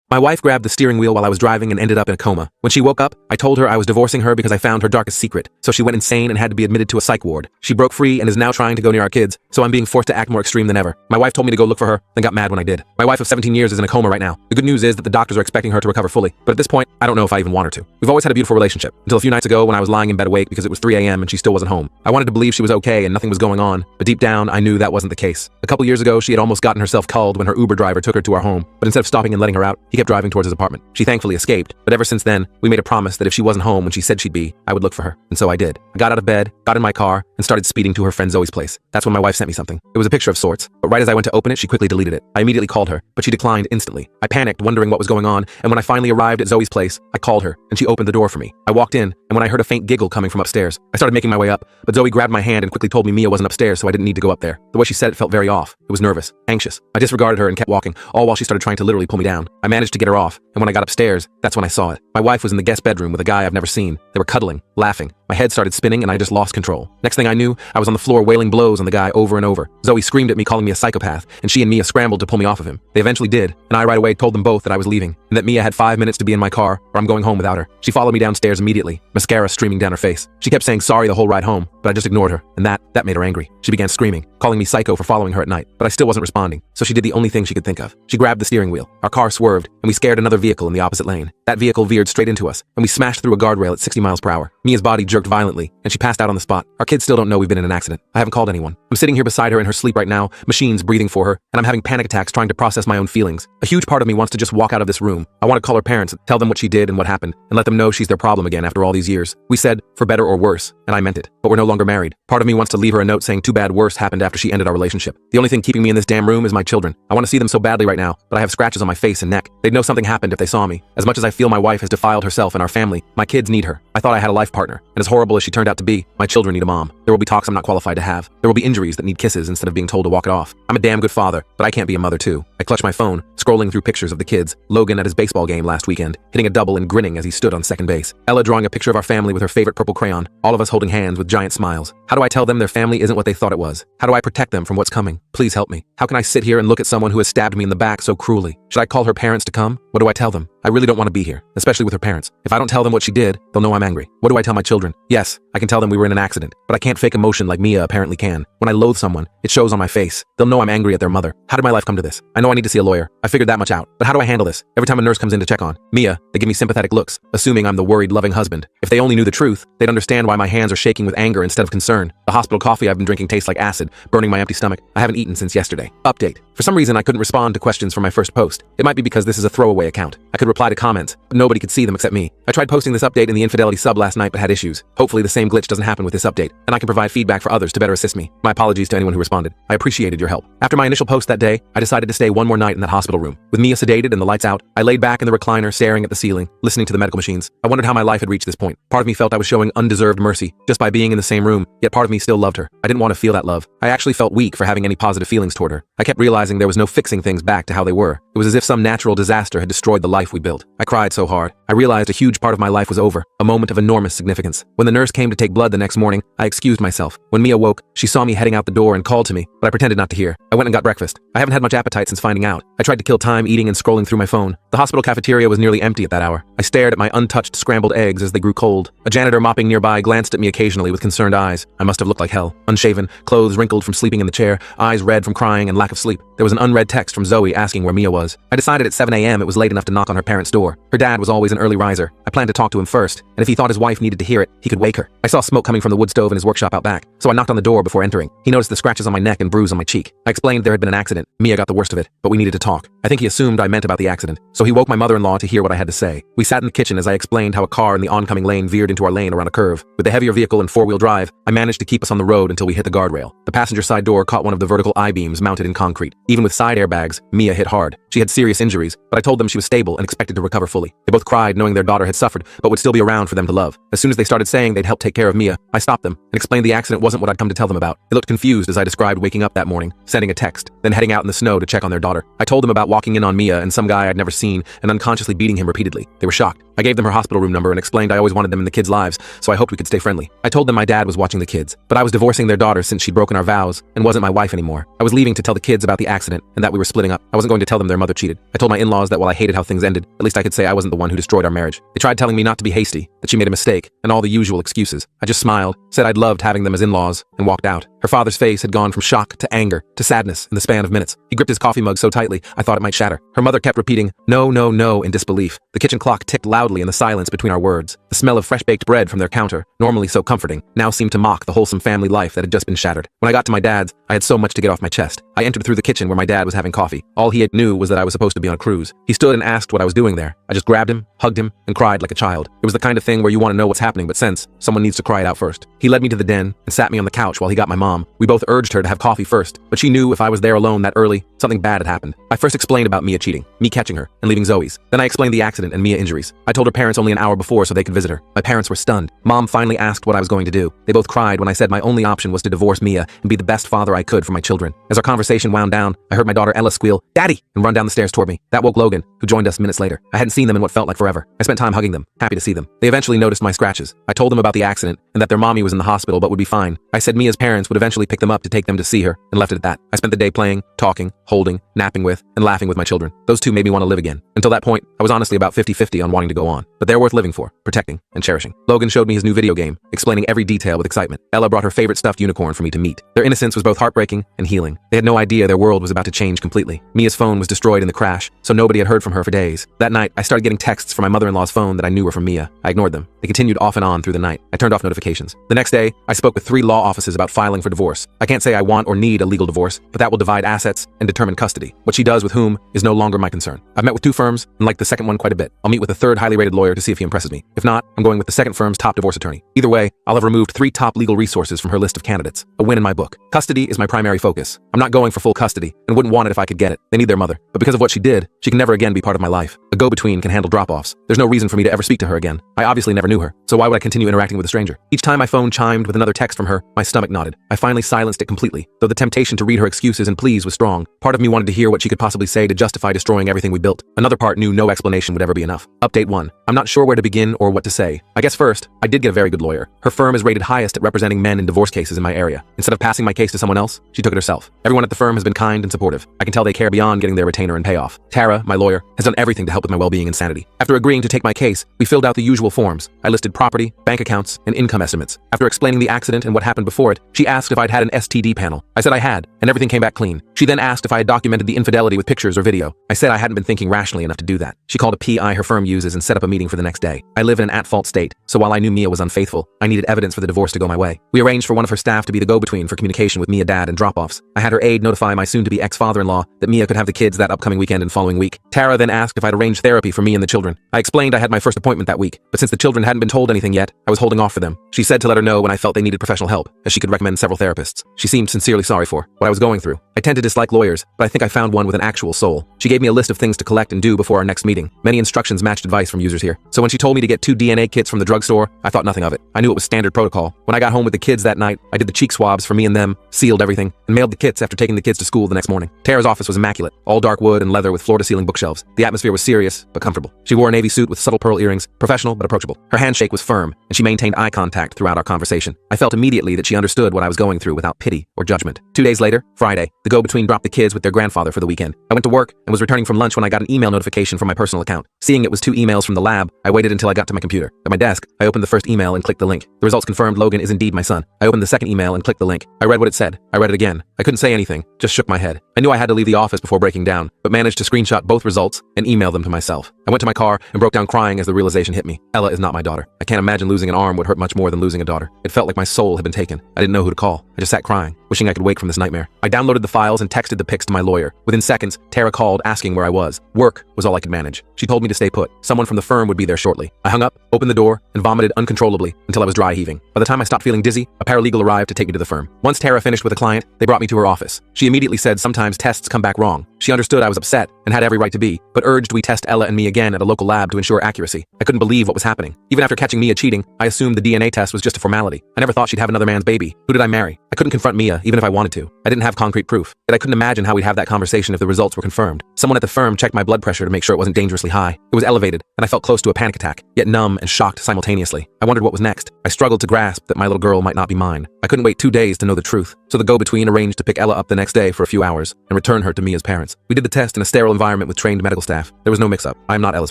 My wife grabbed the steering wheel while I was driving and ended up in a coma. When she woke up, I told her I was divorcing her because I found her darkest secret, so she went insane and had to be admitted to a psych ward. She broke free and is now trying to go near our kids, so I'm being forced to act more extreme than ever. My wife told me to go look for her, then got mad when I did. My wife of 17 years is in a coma right now. The good news is that the doctors are expecting her to recover fully, but at this point, I don't know if I even want her to. We've always had a beautiful relationship, until a few nights ago when I was lying in bed awake because it was 3 a.m. and she still wasn't home. I wanted to believe she was okay and nothing was going on, but deep down, I knew that wasn't the case. A couple years ago, she had almost gotten herself culled when her Uber driver took her to our home, but instead of stopping and letting her out, he kept driving towards his apartment. She thankfully escaped, but ever since then, we made a promise that if she wasn't home when she said she'd be, I would look for her. And so I did. I got out of bed, got in my car, and started speeding to her friend Zoe's place. That's when my wife sent me something. It was a picture of sorts, but right as I went to open it, she quickly deleted it. I immediately called her, but she declined instantly. I panicked, wondering what was going on, and when I finally arrived at Zoe's place, I called her, and she opened the door for me. I walked in, and when I heard a faint giggle coming from upstairs, I started making my way up, but Zoe grabbed my hand and quickly told me Mia wasn't upstairs, so I didn't need to go up there. The way she said it felt very off. It was nervous, anxious. I disregarded her and kept walking, all while she started trying to literally pull me down. I managed to get her off, and when I got upstairs, that's when I saw it. My wife was in the guest bedroom with a guy I've never seen. They were cuddling, laughing. My head started spinning and I just lost control. Next thing I knew, I was on the floor wailing blows on the guy over and over. Zoe screamed at me, calling me a psychopath, and she and Mia scrambled to pull me off of him. They eventually did, and I right away told them both that I was leaving, and that Mia had 5 minutes to be in my car, or I'm going home without her. She followed me downstairs immediately, mascara streaming down her face. She kept saying sorry the whole ride home, but I just ignored her, and that made her angry. She began screaming, calling me psycho for following her at night, but I still wasn't responding, so she did the only thing she could think of. She grabbed the steering wheel. Our car swerved, and we scared another vehicle in the opposite lane. That vehicle veered straight into us, and we smashed through a guardrail at 60 miles per hour. Mia's body jerked violently, and she passed out on the spot. Our kids still don't know we've been in an accident. I haven't called anyone. I'm sitting here beside her in her sleep right now, machines breathing for her, and I'm having panic attacks trying to process my own feelings. A huge part of me wants to just walk out of this room. I want to call her parents, tell them what she did and what happened, and let them know she's their problem again after all these years. We said, for better or worse, and I meant it. But we're no longer married. Part of me wants to leave her a note saying too bad worse happened after she ended our relationship. The only thing keeping me in this damn room is my children. I want to see them so badly right now, but I have scratches on my face and neck. They'd know something happened if they saw me. As much as I feel my wife has defiled herself and our family, my kids need her. I thought I had a life partner, and as horrible as she turned out to be, my children need a mom. There will be talks I'm not qualified to have. There will be injuries that need kisses instead of being told to walk it off. I'm a damn good father, but I can't be a mother too. I clutch my phone, scrolling through pictures of the kids. Logan at his baseball game last weekend, hitting a double and grinning as he stood on second base. Ella drawing a picture of our family with her favorite purple crayon, all of us holding hands with giant smiles. How do I tell them their family isn't what they thought it was? How do I protect them from what's coming? Please help me. How can I sit here and look at someone who has stabbed me in the back so cruelly? Should I call her parents to come? What do I tell them? I really don't want to be here, especially with her parents. If I don't tell them what she did, they'll know I'm angry. What do I tell my children? Yes, I can tell them we were in an accident, but I can't fake emotion like Mia apparently can. When I loathe someone, it shows on my face. They'll know I'm angry at their mother. How did my life come to this? I know I need to see a lawyer. I figured that much out. But how do I handle this? Every time a nurse comes in to check on Mia, they give me sympathetic looks, assuming I'm the worried, loving husband. If they only knew the truth, they'd understand why my hands are shaking with anger instead of concern. The hospital coffee I've been drinking tastes like acid, burning my empty stomach. I haven't eaten since yesterday. Update. For some reason, I couldn't respond to questions from my first post. It might be because this is a throwaway account. I could reply to comments, but nobody could see them except me. I tried posting this update in the Infidelity sub last night but had issues. Hopefully the same glitch doesn't happen with this update, and I can provide feedback for others to better assist me. My apologies to anyone who responded. I appreciated your help. After my initial post that day, I decided to stay one more night in that hospital room. With Mia sedated and the lights out, I laid back in the recliner staring at the ceiling, listening to the medical machines. I wondered how my life had reached this point. Part of me felt I was showing undeserved mercy just by being in the same room, yet part of me still loved her. I didn't want to feel that love. I actually felt weak for having any positive feelings toward her. I kept realizing there was no fixing things back to how they were. It was as if some natural disaster had destroyed the life we built. I cried so hard. I realized a huge part of my life was over, a moment of enormous significance. When the nurse came to take blood the next morning, I excused myself. When Mia woke, she saw me heading out the door and called to me, but I pretended not to hear. I went and got breakfast. I haven't had much appetite since finding out. I tried to kill time eating and scrolling through my phone. The hospital cafeteria was nearly empty at that hour. I stared at my untouched scrambled eggs as they grew cold. A janitor mopping nearby glanced at me occasionally with concerned eyes. I must have looked like hell. Unshaven, clothes wrinkled from sleeping in the chair, eyes red from crying and lack of sleep. There was an unread text from Zoe asking where Mia was. I decided at 7 a.m. it was late enough to knock on her parents' door. Her dad was always an early riser. I planned to talk to him first, and if he thought his wife needed to hear it, he could wake her. I saw smoke coming from the wood stove in his workshop out back, so I knocked on the door before entering. He noticed the scratches on my neck and bruise on my cheek. I explained there had been an accident. Mia got the worst of it, but we needed to talk. I think he assumed I meant about the accident, so he woke my mother-in-law to hear what I had to say. We sat in the kitchen as I explained how a car in the oncoming lane veered into our lane around a curve. With the heavier vehicle and four-wheel drive, I managed to keep us on the road until we hit the guardrail. The passenger side door caught one of the vertical I-beams mounted in concrete. Even with side airbags, Mia hit hard. She had serious injuries, but I told them she was stable and expected to recover fully. They both cried knowing their daughter had suffered, but would still be around for them to love. As soon as they started saying they'd help take care of Mia, I stopped them and explained the accident wasn't what I'd come to tell them about. They looked confused as I described waking up that morning, sending a text, then heading out in the snow to check on their daughter. I told them about walking in on Mia and some guy I'd never seen and unconsciously beating him repeatedly. They were shocked. I gave them her hospital room number and explained I always wanted them in the kids' lives, so I hoped we could stay friendly. I told them my dad was watching the kids, but I was divorcing their daughter since she'd broken our vows and wasn't my wife anymore. I was leaving to tell the kids about the accident and that we were splitting up. I wasn't going to tell them their mother cheated. I told my in-laws that while I hated how things ended, at least I could say I wasn't the one who destroyed our marriage. They tried telling me not to be hasty, that she made a mistake, and all the usual excuses. I just smiled, said I'd loved having them as in-laws, and walked out. Her father's face had gone from shock to anger to sadness in the span of minutes. He gripped his coffee mug so tightly, I thought it might shatter. Her mother kept repeating, "No, no, no," in disbelief. The kitchen clock ticked loudly in the silence between our words. The smell of fresh-baked bread from their counter, normally so comforting, now seemed to mock the wholesome family life that had just been shattered. When I got to my dad's, I had so much to get off my chest. I entered through the kitchen where my dad was having coffee. All he knew was that I was supposed to be on a cruise. He stood and asked what I was doing there. I just grabbed him, hugged him, and cried like a child. It was the kind of thing where you want to know what's happening, but sense someone needs to cry it out first. He led me to the den and sat me on the couch while he got my mom. We both urged her to have coffee first, but she knew if I was there alone that early, something bad had happened. I first explained about Mia cheating, me catching her, and leaving Zoe's. Then I explained the accident and Mia injuries. I told her parents only an hour before so they could visit her. My parents were stunned. Mom finally asked what I was going to do. They both cried when I said my only option was to divorce Mia and be the best father I could for my children. As our conversation wound down, I heard my daughter Ella squeal, "Daddy!" and run down the stairs toward me. That woke Logan, who joined us minutes later. I hadn't seen them in what felt like forever. I spent time hugging them, happy to see them. They eventually noticed my scratches. I told them about the accident and that their mommy was in the hospital but would be fine. I said Mia's parents would eventually pick them up to take them to see her and left it at that. I spent the day playing, talking, holding, napping with, and laughing with my children. Those two made me want to live again. Until that point, I was honestly about 50-50 on wanting to go on. But they're worth living for, protecting, and cherishing. Logan showed me his new video game, explaining every detail with excitement. Ella brought her favorite stuffed unicorn for me to meet. Their innocence was both heartbreaking and healing. They had no idea their world was about to change completely. Mia's phone was destroyed in the crash, so nobody had heard from her for days. That night, I started getting texts from my mother-in-law's phone that I knew were from Mia. I ignored them. They continued off and on through the night. I turned off notifications. The next day, I spoke with 3 law offices about filing for divorce. I can't say I want or need a legal divorce, but that will divide assets and determine custody. What she does with whom is no longer my concern. I've met with 2 firms and like the second one quite a bit. I'll meet with a 3rd highly rated lawyer to see if he impresses me. If not, I'm going with the second firm's top divorce attorney. Either way, I'll have removed 3 top legal resources from her list of candidates. A win in my book. Custody is my primary focus. I'm not going for full custody and wouldn't want it if I could get it. They need their mother. But because of what she did, she can never again be part of my life. A go-between can handle drop-offs. There's no reason for me to ever speak to her again. I obviously never knew her, so why would I continue interacting with a stranger? Each time my phone chimed with another text from her, my stomach knotted. I finally silenced it completely. Though the temptation to read her excuses and pleas was strong, part of me wanted to hear what she could possibly say to justify destroying everything we built. Another part knew no explanation would ever be enough. Update 1. I'm not sure where to begin or what to say. I guess first, I did get a very good lawyer. Her firm is rated highest at representing men in divorce cases in my area. Instead of passing my case to someone else, she took it herself. Everyone at the firm has been kind and supportive. I can tell they care beyond getting their retainer and payoff. Tara, my lawyer, has done everything to help with my well-being and sanity. After agreeing to take my case, we filled out the usual forms. I listed property, bank accounts, and income estimates. After explaining the accident and what happened before it, she asked if I'd had an STD panel. I said I had, and everything came back clean. She then asked if I had documented the infidelity with pictures or video. I said I hadn't been thinking rationally enough to do that. She called a PI her firm uses and set up a meeting for the next day. I live in an at-fault state, so while I knew Mia was unfaithful, I needed evidence for the divorce to go my way. We arranged for one of her staff to be the go-between for communication with Mia dad and drop-offs. I had her aide notify my soon-to-be ex-father-in-law that Mia could have the kids that upcoming weekend and following week. Tara then asked if I'd arranged therapy for me and the children. I explained I had my first appointment that week, but since the children hadn't been told anything yet, I was holding off for them. She said to let her know when I felt they needed professional help, as she could recommend several therapists. She seemed sincerely sorry for what I was going through. I tend to dislike lawyers, but I think I found one with an actual soul. She gave me a list of things to collect and do before our next meeting. Many instructions matched advice from users here. So when she told me to get 2 DNA kits from the drugstore, I thought nothing of it. I knew it was standard protocol. When I got home with the kids that night, I did the cheek swabs for me and them, sealed everything, and mailed the kits after taking the kids to school the next morning. Tara's office was immaculate, all dark wood and leather with floor-to-ceiling bookshelves. The atmosphere was serious, but comfortable. She wore a navy suit with subtle pearl earrings, professional but approachable. Her handshake was firm, and she maintained eye contact throughout our conversation. I felt immediately that she understood what I was going through without pity or judgment. 2 days later, Friday, the go-between dropped the kids with their grandfather for the weekend. I went to work and was returning from lunch when I got an email notification from my personal account. Seeing it was 2 emails from the lab, I waited until I got to my computer. At my desk, I opened the first email and clicked the link. The results confirmed Logan is indeed my son. I opened the second email and clicked the link. I read what it said. I read it again. I couldn't say anything, just shook my head. I knew I had to leave the office before breaking down, but managed to screenshot both results and email them to myself. I went to my car and broke down crying as the realization hit me. Ella is not my daughter. I can't imagine losing an arm would hurt much more than losing a daughter. It felt like my soul had been taken. I didn't know who to call. I just sat crying, wishing I could wake from this nightmare. I downloaded the files and texted the pics to my lawyer. Within seconds, Tara called asking where I was. Work was all I could manage. She told me to stay put. Someone from the firm would be there shortly. I hung up, opened the door, and vomited uncontrollably until I was dry heaving. By the time I stopped feeling dizzy, a paralegal arrived to take me to the firm. Once Tara finished with a client, they brought me to her office. She immediately said sometimes tests come back wrong. She understood I was upset and had every right to be, but urged we test Ella and me again at a local lab to ensure accuracy. I couldn't believe what was happening. Even after catching Mia cheating, I assumed the DNA test was just a formality. I never thought she'd have another man's baby. Who did I marry? I couldn't confront Mia, even if I wanted to. I didn't have concrete proof, yet I couldn't imagine how we'd have that conversation if the results were confirmed. Someone at the firm checked my blood pressure to make sure it wasn't dangerously high. It was elevated, and I felt close to a panic attack, yet numb and shocked simultaneously. I wondered what was next. I struggled to grasp that my little girl might not be mine. I couldn't wait 2 days to know the truth, so the go-between arranged to pick Ella up the next day for a few hours and return her to Mia's parents. We did the test in a sterile environment with trained medical staff. There was no mix-up. I am not Ella's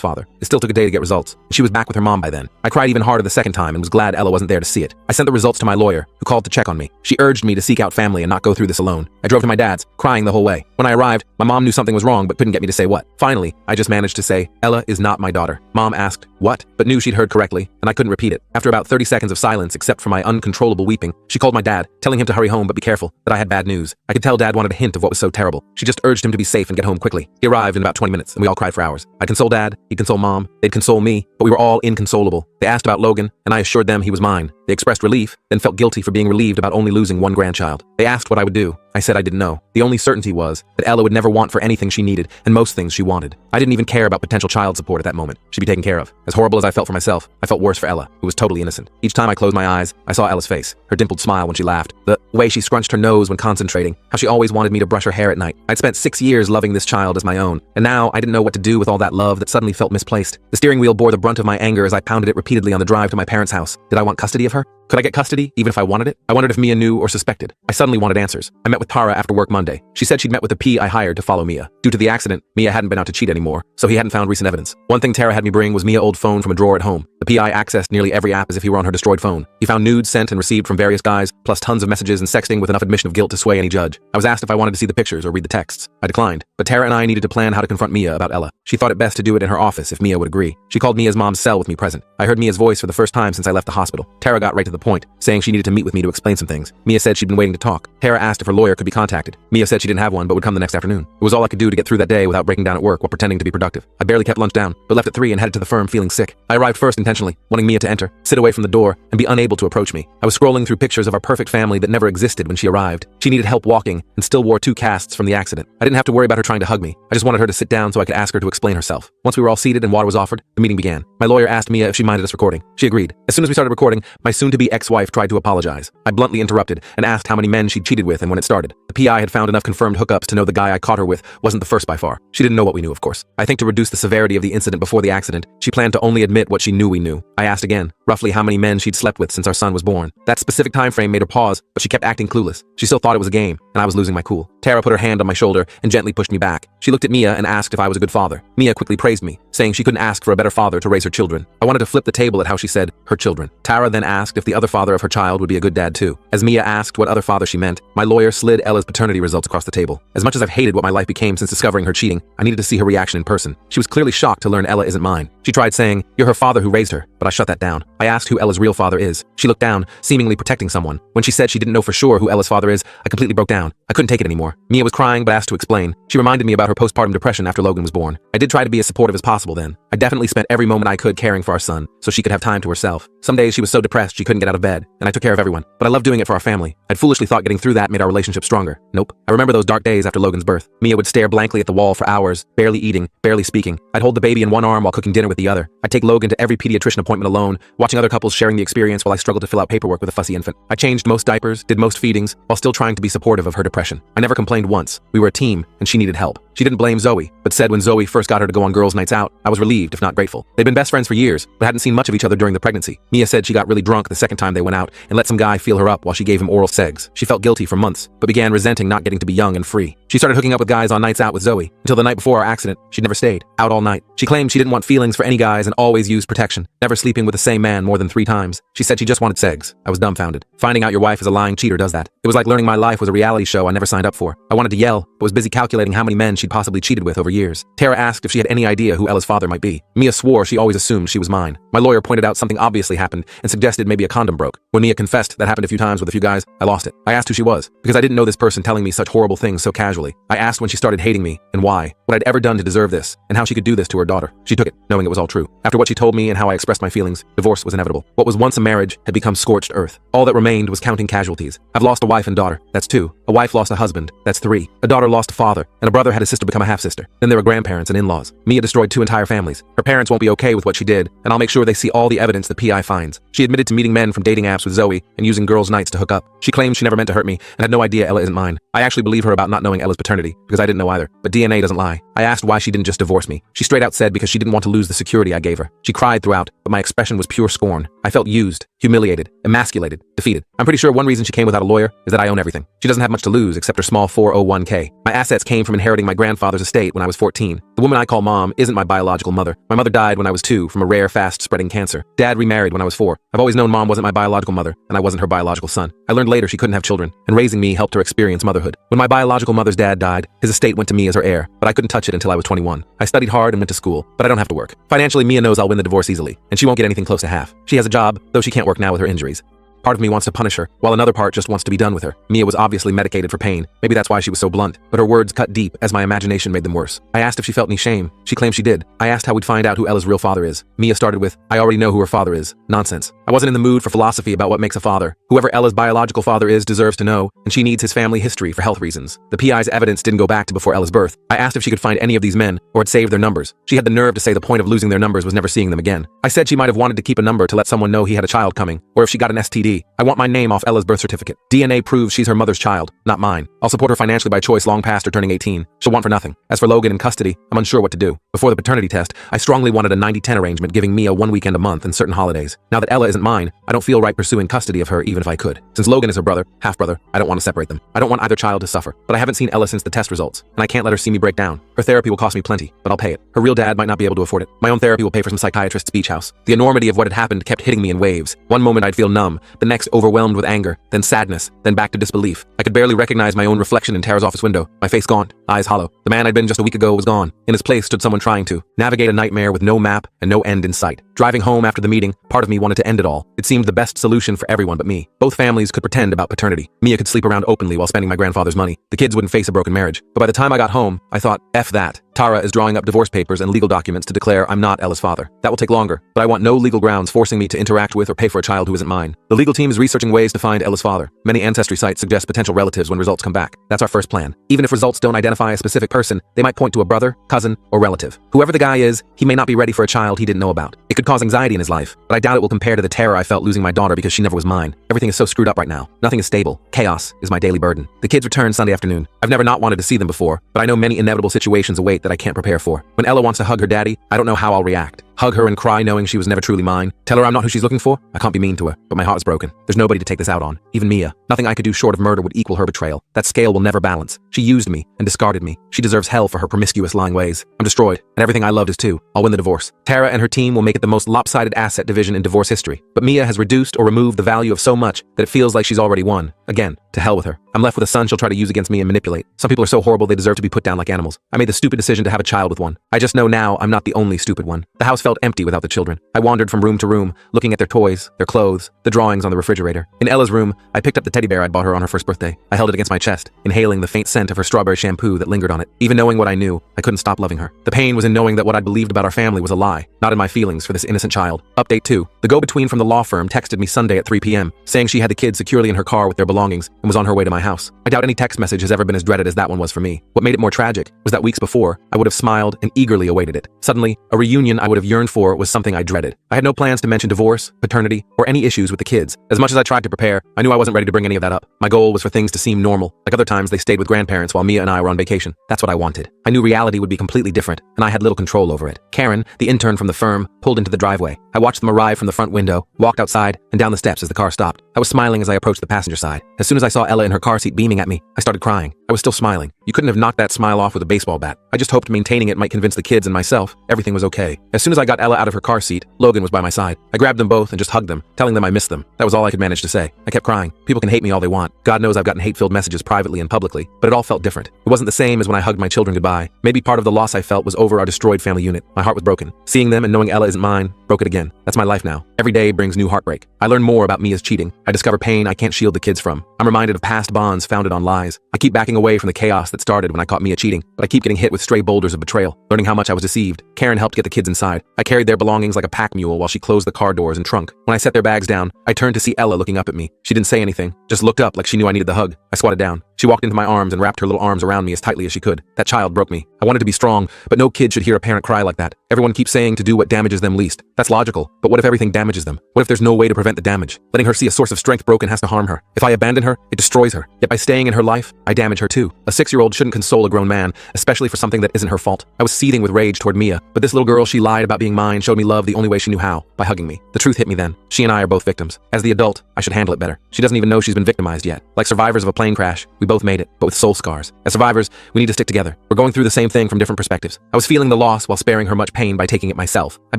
father. It still took a day to get results, and she was back with her mom by then. I cried even harder the second time and was glad Ella wasn't there to see it. I sent the results to my lawyer, who called to check on me. She urged me to seek out family and not go through this alone. I drove to my dad's, crying the whole way. When I arrived, my mom knew something was wrong but couldn't get me to say what. Finally, I just managed to say, "Ella is not my daughter." Mom asked, "What?" but knew she'd heard correctly, and I couldn't repeat it. After about 30 seconds of silence, except for my uncontrollable weeping, she called my dad, telling him to hurry home but be careful, that I had bad news. I could tell Dad wanted a hint of what was so terrible. She just urged him to be safe and get home quickly. He arrived in about 20 minutes, and we all cried for hours. I'd console Dad, he'd console Mom, they'd console me, but we were all inconsolable. They asked about Logan, and I assured them he was mine. They expressed relief, then felt guilty for being relieved about only losing one grandchild. They asked what I would do. I said I didn't know. The only certainty was that Ella would never want for anything she needed, and most things she wanted. I didn't even care about potential child support at that moment. She'd be taken care of. As horrible as I felt for myself, I felt worse for Ella, who was totally innocent. Each time I closed my eyes, I saw Ella's face, her dimpled smile when she laughed, the way she scrunched her nose when concentrating, how she always wanted me to brush her hair at night. I'd spent 6 years loving this child as my own, and now I didn't know what to do with all that love that suddenly felt misplaced. The steering wheel bore the brunt of my anger as I pounded it repeatedly on the drive to my parents' house. Did I want custody of her? Could I get custody, even if I wanted it? I wondered if Mia knew or suspected. I suddenly wanted answers. I met with Tara after work Monday. She said she'd met with the P I hired to follow Mia. Due to the accident, Mia hadn't been out to cheat anymore, so he hadn't found recent evidence. One thing Tara had me bring was Mia's old phone from a drawer at home. The PI accessed nearly every app as if he were on her destroyed phone. He found nudes sent and received from various guys, plus tons of messages and sexting with enough admission of guilt to sway any judge. I was asked if I wanted to see the pictures or read the texts. I declined, but Tara and I needed to plan how to confront Mia about Ella. She thought it best to do it in her office if Mia would agree. She called Mia's mom's cell with me present. I heard Mia's voice for the first time since I left the hospital. Tara got right to the point, saying she needed to meet with me to explain some things. Mia said she'd been waiting to talk. Tara asked if her lawyer could be contacted. Mia said she didn't have one but would come the next afternoon. It was all I could do to get through that day without breaking down at work while pretending to be productive. I barely kept lunch down, but left at 3 and headed to the firm feeling sick. I arrived first intentionally, wanting Mia to enter, sit away from the door, and be unable to approach me. I was scrolling through pictures of our perfect family that never existed when she arrived. She needed help walking and still wore 2 casts from the accident. I didn't have to worry about her trying to hug me. I just wanted her to sit down so I could ask her to explain herself. Once we were all seated and water was offered, the meeting began. My lawyer asked Mia if she minded us recording. She agreed. As soon as we started recording, my soon-to-be ex-wife tried to apologize. I bluntly interrupted and asked how many men she'd cheated with and when it started. The PI had found enough confirmed hookups to know the guy I caught her with wasn't the first by far. She didn't know what we knew, of course. I think to reduce the severity of the incident before the accident, she planned to only admit what she knew we knew. I asked again, roughly how many men she'd slept with since our son was born. That specific time frame made her pause, but she kept acting clueless. She still thought it was a game, and I was losing my cool. Tara put her hand on my shoulder and gently pushed me back. She looked at Mia and asked if I was a good father. Mia quickly praised me, saying she couldn't ask for a better father to raise her children. I wanted to flip the table at how she said, her children. Tara then asked if the other father of her child would be a good dad too. As Mia asked what other father she meant, my lawyer slid Ella's paternity results across the table. As much as I've hated what my life became since discovering her cheating, I needed to see her reaction in person. She was clearly shocked to learn Ella isn't mine. She tried saying, "You're her father who raised her," but I shut that down. I asked who Ella's real father is. She looked down, seemingly protecting someone. When she said she didn't know for sure who Ella's father is, I completely broke down. I couldn't take it anymore. Mia was crying but asked to explain. She reminded me about her postpartum depression after Logan was born. I did try to be as supportive as possible then. I definitely spent every moment I could caring for our son, so she could have time to herself. Some days she was so depressed she couldn't get out of bed, and I took care of everyone. But I loved doing it for our family. I'd foolishly thought getting through that made our relationship stronger. Nope. I remember those dark days after Logan's birth. Mia would stare blankly at the wall for hours, barely eating, barely speaking. I'd hold the baby in one arm while cooking dinner with the other. I'd take Logan to every pediatrician appointment alone, watching other couples sharing the experience while I struggled to fill out paperwork with a fussy infant. I changed most diapers, did most feedings, while still trying to be supportive of her depression. I never complained once. We were a team, and she needed help. She didn't blame Zoe, but said when Zoe first got her to go on girls' nights out, I was relieved, if not grateful. They'd been best friends for years, but hadn't seen much of each other during the pregnancy. Mia said she got really drunk the second time they went out and let some guy feel her up while she gave him oral sex. She felt guilty for months, but began resenting not getting to be young and free. She started hooking up with guys on nights out with Zoe. Until the night before our accident, she'd never stayed. Out all night. She claimed she didn't want feelings for any guys and always used protection, never sleeping with the same man more than 3 times. She said she just wanted sex. I was dumbfounded. Finding out your wife is a lying cheater does that. It was like learning my life was a reality show I never signed up for. I wanted to yell, but was busy calculating how many men she'd possibly cheated with over years. Tara asked if she had any idea who Ella's father might be. Mia swore she always assumed she was mine. My lawyer pointed out something obviously happened and suggested maybe a condom broke. When Mia confessed that happened a few times with a few guys, I lost it. I asked who she was, because I didn't know this person telling me such horrible things so casually. I asked when she started hating me and why, what I'd ever done to deserve this, and how she could do this to her daughter. She took it, knowing it was all true. After what she told me and how I expressed my feelings, divorce was inevitable. What was once a marriage had become scorched earth. All that remained was counting casualties. I've lost a wife and daughter. That's 2. A wife lost a husband. That's 3. A daughter lost a father, and a brother had a sister become a half-sister. Then there were grandparents and in-laws. Mia destroyed 2 entire families. Her parents won't be okay with what she did, and I'll make sure they see all the evidence the PI finds. She admitted to meeting men from dating apps with Zoe and using girls' nights to hook up. She claims she never meant to hurt me and had no idea Ella isn't mine. I actually believe her about not knowing Ella's paternity because I didn't know either, but DNA doesn't lie. I asked why she didn't just divorce me. She straight out said because she didn't want to lose the security I gave her. She cried throughout, but my expression was pure scorn. I felt used, humiliated, emasculated, defeated. I'm pretty sure one reason she came without a lawyer is that I own everything. She doesn't have much to lose except her small 401k. My assets came from inheriting my grandfather's estate when I was 14. The woman I call mom isn't my biological mother. My mother died when I was 2 from a rare, fast-spreading cancer. Dad remarried when I was 4. I've always known mom wasn't my biological mother, and I wasn't her biological son. I learned later she couldn't have children, and raising me helped her experience motherhood. When my biological mother's dad died, his estate went to me as her heir, but I couldn't touch it until I was 21. I studied hard and went to school, but I don't have to work. Financially, Mia knows I'll win the divorce easily, and she won't get anything close to half. She has a job, though she can't work now with her injuries. Part of me wants to punish her, while another part just wants to be done with her. Mia was obviously medicated for pain. Maybe that's why she was so blunt, but her words cut deep as my imagination made them worse. I asked if she felt any shame. She claimed she did. I asked how we'd find out who Ella's real father is. Mia started with, I already know who her father is. Nonsense. I wasn't in the mood for philosophy about what makes a father. Whoever Ella's biological father is deserves to know, and she needs his family history for health reasons. The PI's evidence didn't go back to before Ella's birth. I asked if she could find any of these men, or had saved their numbers. She had the nerve to say the point of losing their numbers was never seeing them again. I said she might have wanted to keep a number to let someone know he had a child coming, or if she got an STD. I want my name off Ella's birth certificate. DNA proves she's her mother's child, not mine. I'll support her financially by choice long past her turning 18. She'll want for nothing. As for Logan in custody, I'm unsure what to do. Before the paternity test, I strongly wanted a 90-10 arrangement giving Mia 1 weekend a month and certain holidays. Now that Ella isn't mine, I don't feel right pursuing custody of her even if I could. Since Logan is her brother, half-brother, I don't want to separate them. I don't want either child to suffer, but I haven't seen Ella since the test results, and I can't let her see me break down. Her therapy will cost me plenty, but I'll pay it. Her real dad might not be able to afford it. My own therapy will pay for some psychiatrist's beach house. The enormity of what had happened kept hitting me in waves. One moment I'd feel numb, the next overwhelmed with anger, then sadness, then back to disbelief. I could barely recognize my own reflection in Tara's office window, my face gaunt, eyes hollow. The man I'd been just a week ago was gone. In his place stood someone trying to navigate a nightmare with no map and no end in sight. Driving home after the meeting, part of me wanted to end it all. It seemed the best solution for everyone but me. Both families could pretend about paternity. Mia could sleep around openly while spending my grandfather's money. The kids wouldn't face a broken marriage. But by the time I got home, I thought, F that. Tara is drawing up divorce papers and legal documents to declare I'm not Ella's father. That will take longer, but I want no legal grounds forcing me to interact with or pay for a child who isn't mine. The legal team is researching ways to find Ella's father. Many ancestry sites suggest potential relatives when results come back. That's our first plan. Even if results don't identify a specific person, they might point to a brother, cousin, or relative. Whoever the guy is, he may not be ready for a child he didn't know about. It could cause anxiety in his life, but I doubt it will compare to the terror I felt losing my daughter because she never was mine. Everything is so screwed up right now. Nothing is stable. Chaos is my daily burden. The kids return Sunday afternoon. I've never not wanted to see them before, but I know many inevitable situations await that I can't prepare for. When Ella wants to hug her daddy, I don't know how I'll react. Hug her and cry knowing she was never truly mine. Tell her I'm not who she's looking for? I can't be mean to her, but my heart is broken. There's nobody to take this out on. Even Mia. Nothing I could do short of murder would equal her betrayal. That scale will never balance. She used me and discarded me. She deserves hell for her promiscuous lying ways. I'm destroyed, and everything I loved is too. I'll win the divorce. Tara and her team will make it the most lopsided asset division in divorce history. But Mia has reduced or removed the value of so much that it feels like she's already won. Again, to hell with her. I'm left with a son she'll try to use against me and manipulate. Some people are so horrible they deserve to be put down like animals. I made the stupid decision to have a child with one. I just know now I'm not the only stupid one. The house felt empty without the children. I wandered from room to room, looking at their toys, their clothes, the drawings on the refrigerator. In Ella's room, I picked up the teddy bear I'd bought her on her first birthday. I held it against my chest, inhaling the faint scent of her strawberry shampoo that lingered on it. Even knowing what I knew, I couldn't stop loving her. The pain was in knowing that what I'd believed about our family was a lie, not in my feelings for this innocent child. Update 2. The go-between from the law firm texted me Sunday at 3 p.m., saying she had the kids securely in her car with their belongings and was on her way to my house. I doubt any text message has ever been as dreaded as that one was for me. What made it more tragic was that weeks before, I would have smiled and eagerly awaited it. Suddenly, a reunion I would have yearned for was something I dreaded. I had no plans to mention divorce, paternity, or any issues with the kids. As much as I tried to prepare, I knew I wasn't ready to bring any of that up. My goal was for things to seem normal. Like other times they stayed with grandparents while Mia and I were on vacation. That's what I wanted. I knew reality would be completely different, and I had little control over it. Karen, the intern from the firm, pulled into the driveway. I watched them arrive from the front window, walked outside, and down the steps as the car stopped. I was smiling as I approached the passenger side. As soon as I saw Ella in her car seat beaming at me, I started crying. I was still smiling. You couldn't have knocked that smile off with a baseball bat. I just hoped maintaining it might convince the kids and myself everything was okay. As soon as I got Ella out of her car seat, Logan was by my side. I grabbed them both and just hugged them, telling them I missed them. That was all I could manage to say. I kept crying. People can hate me all they want. God knows I've gotten hate-filled messages privately and publicly, but it all felt different. It wasn't the same as when I hugged my children goodbye. Maybe part of the loss I felt was over our destroyed family unit. My heart was broken. Seeing them and knowing Ella isn't mine broke it again. That's my life now. Every day brings new heartbreak. I learn more about Mia's cheating. I discover pain I can't shield the kids from. I'm reminded of past bonds founded on lies. I keep backing away from the chaos that started when I caught Mia cheating, but I keep getting hit with stray boulders of betrayal, learning how much I was deceived. Karen helped get the kids inside. I carried their belongings like a pack mule while she closed the car doors and trunk. When I set their bags down, I turned to see Ella looking up at me. She didn't say anything, just looked up like she knew I needed the hug. I squatted down. She walked into my arms and wrapped her little arms around me as tightly as she could. That child broke me. I wanted to be strong, but no kid should hear a parent cry like that. Everyone keeps saying to do what damages them least. That's logical, but what if everything damages them? What if there's no way to prevent the damage? Letting her see a source of strength broken has to harm her. If I abandon her, it destroys her. Yet by staying in her life, I damage her too. A 6-year-old shouldn't console a grown man, especially for something that isn't her fault. I was seething with rage toward Mia, but this little girl she lied about being mine showed me love the only way she knew how, by hugging me. The truth hit me then. She and I are both victims. As the adult, I should handle it better. She doesn't even know she's been victimized yet. Like survivors of a plane crash, we both made it, but with soul scars. As survivors, we need to stick together. We're going through the same thing from different perspectives. I was feeling the loss while sparing her much pain by taking it myself. I've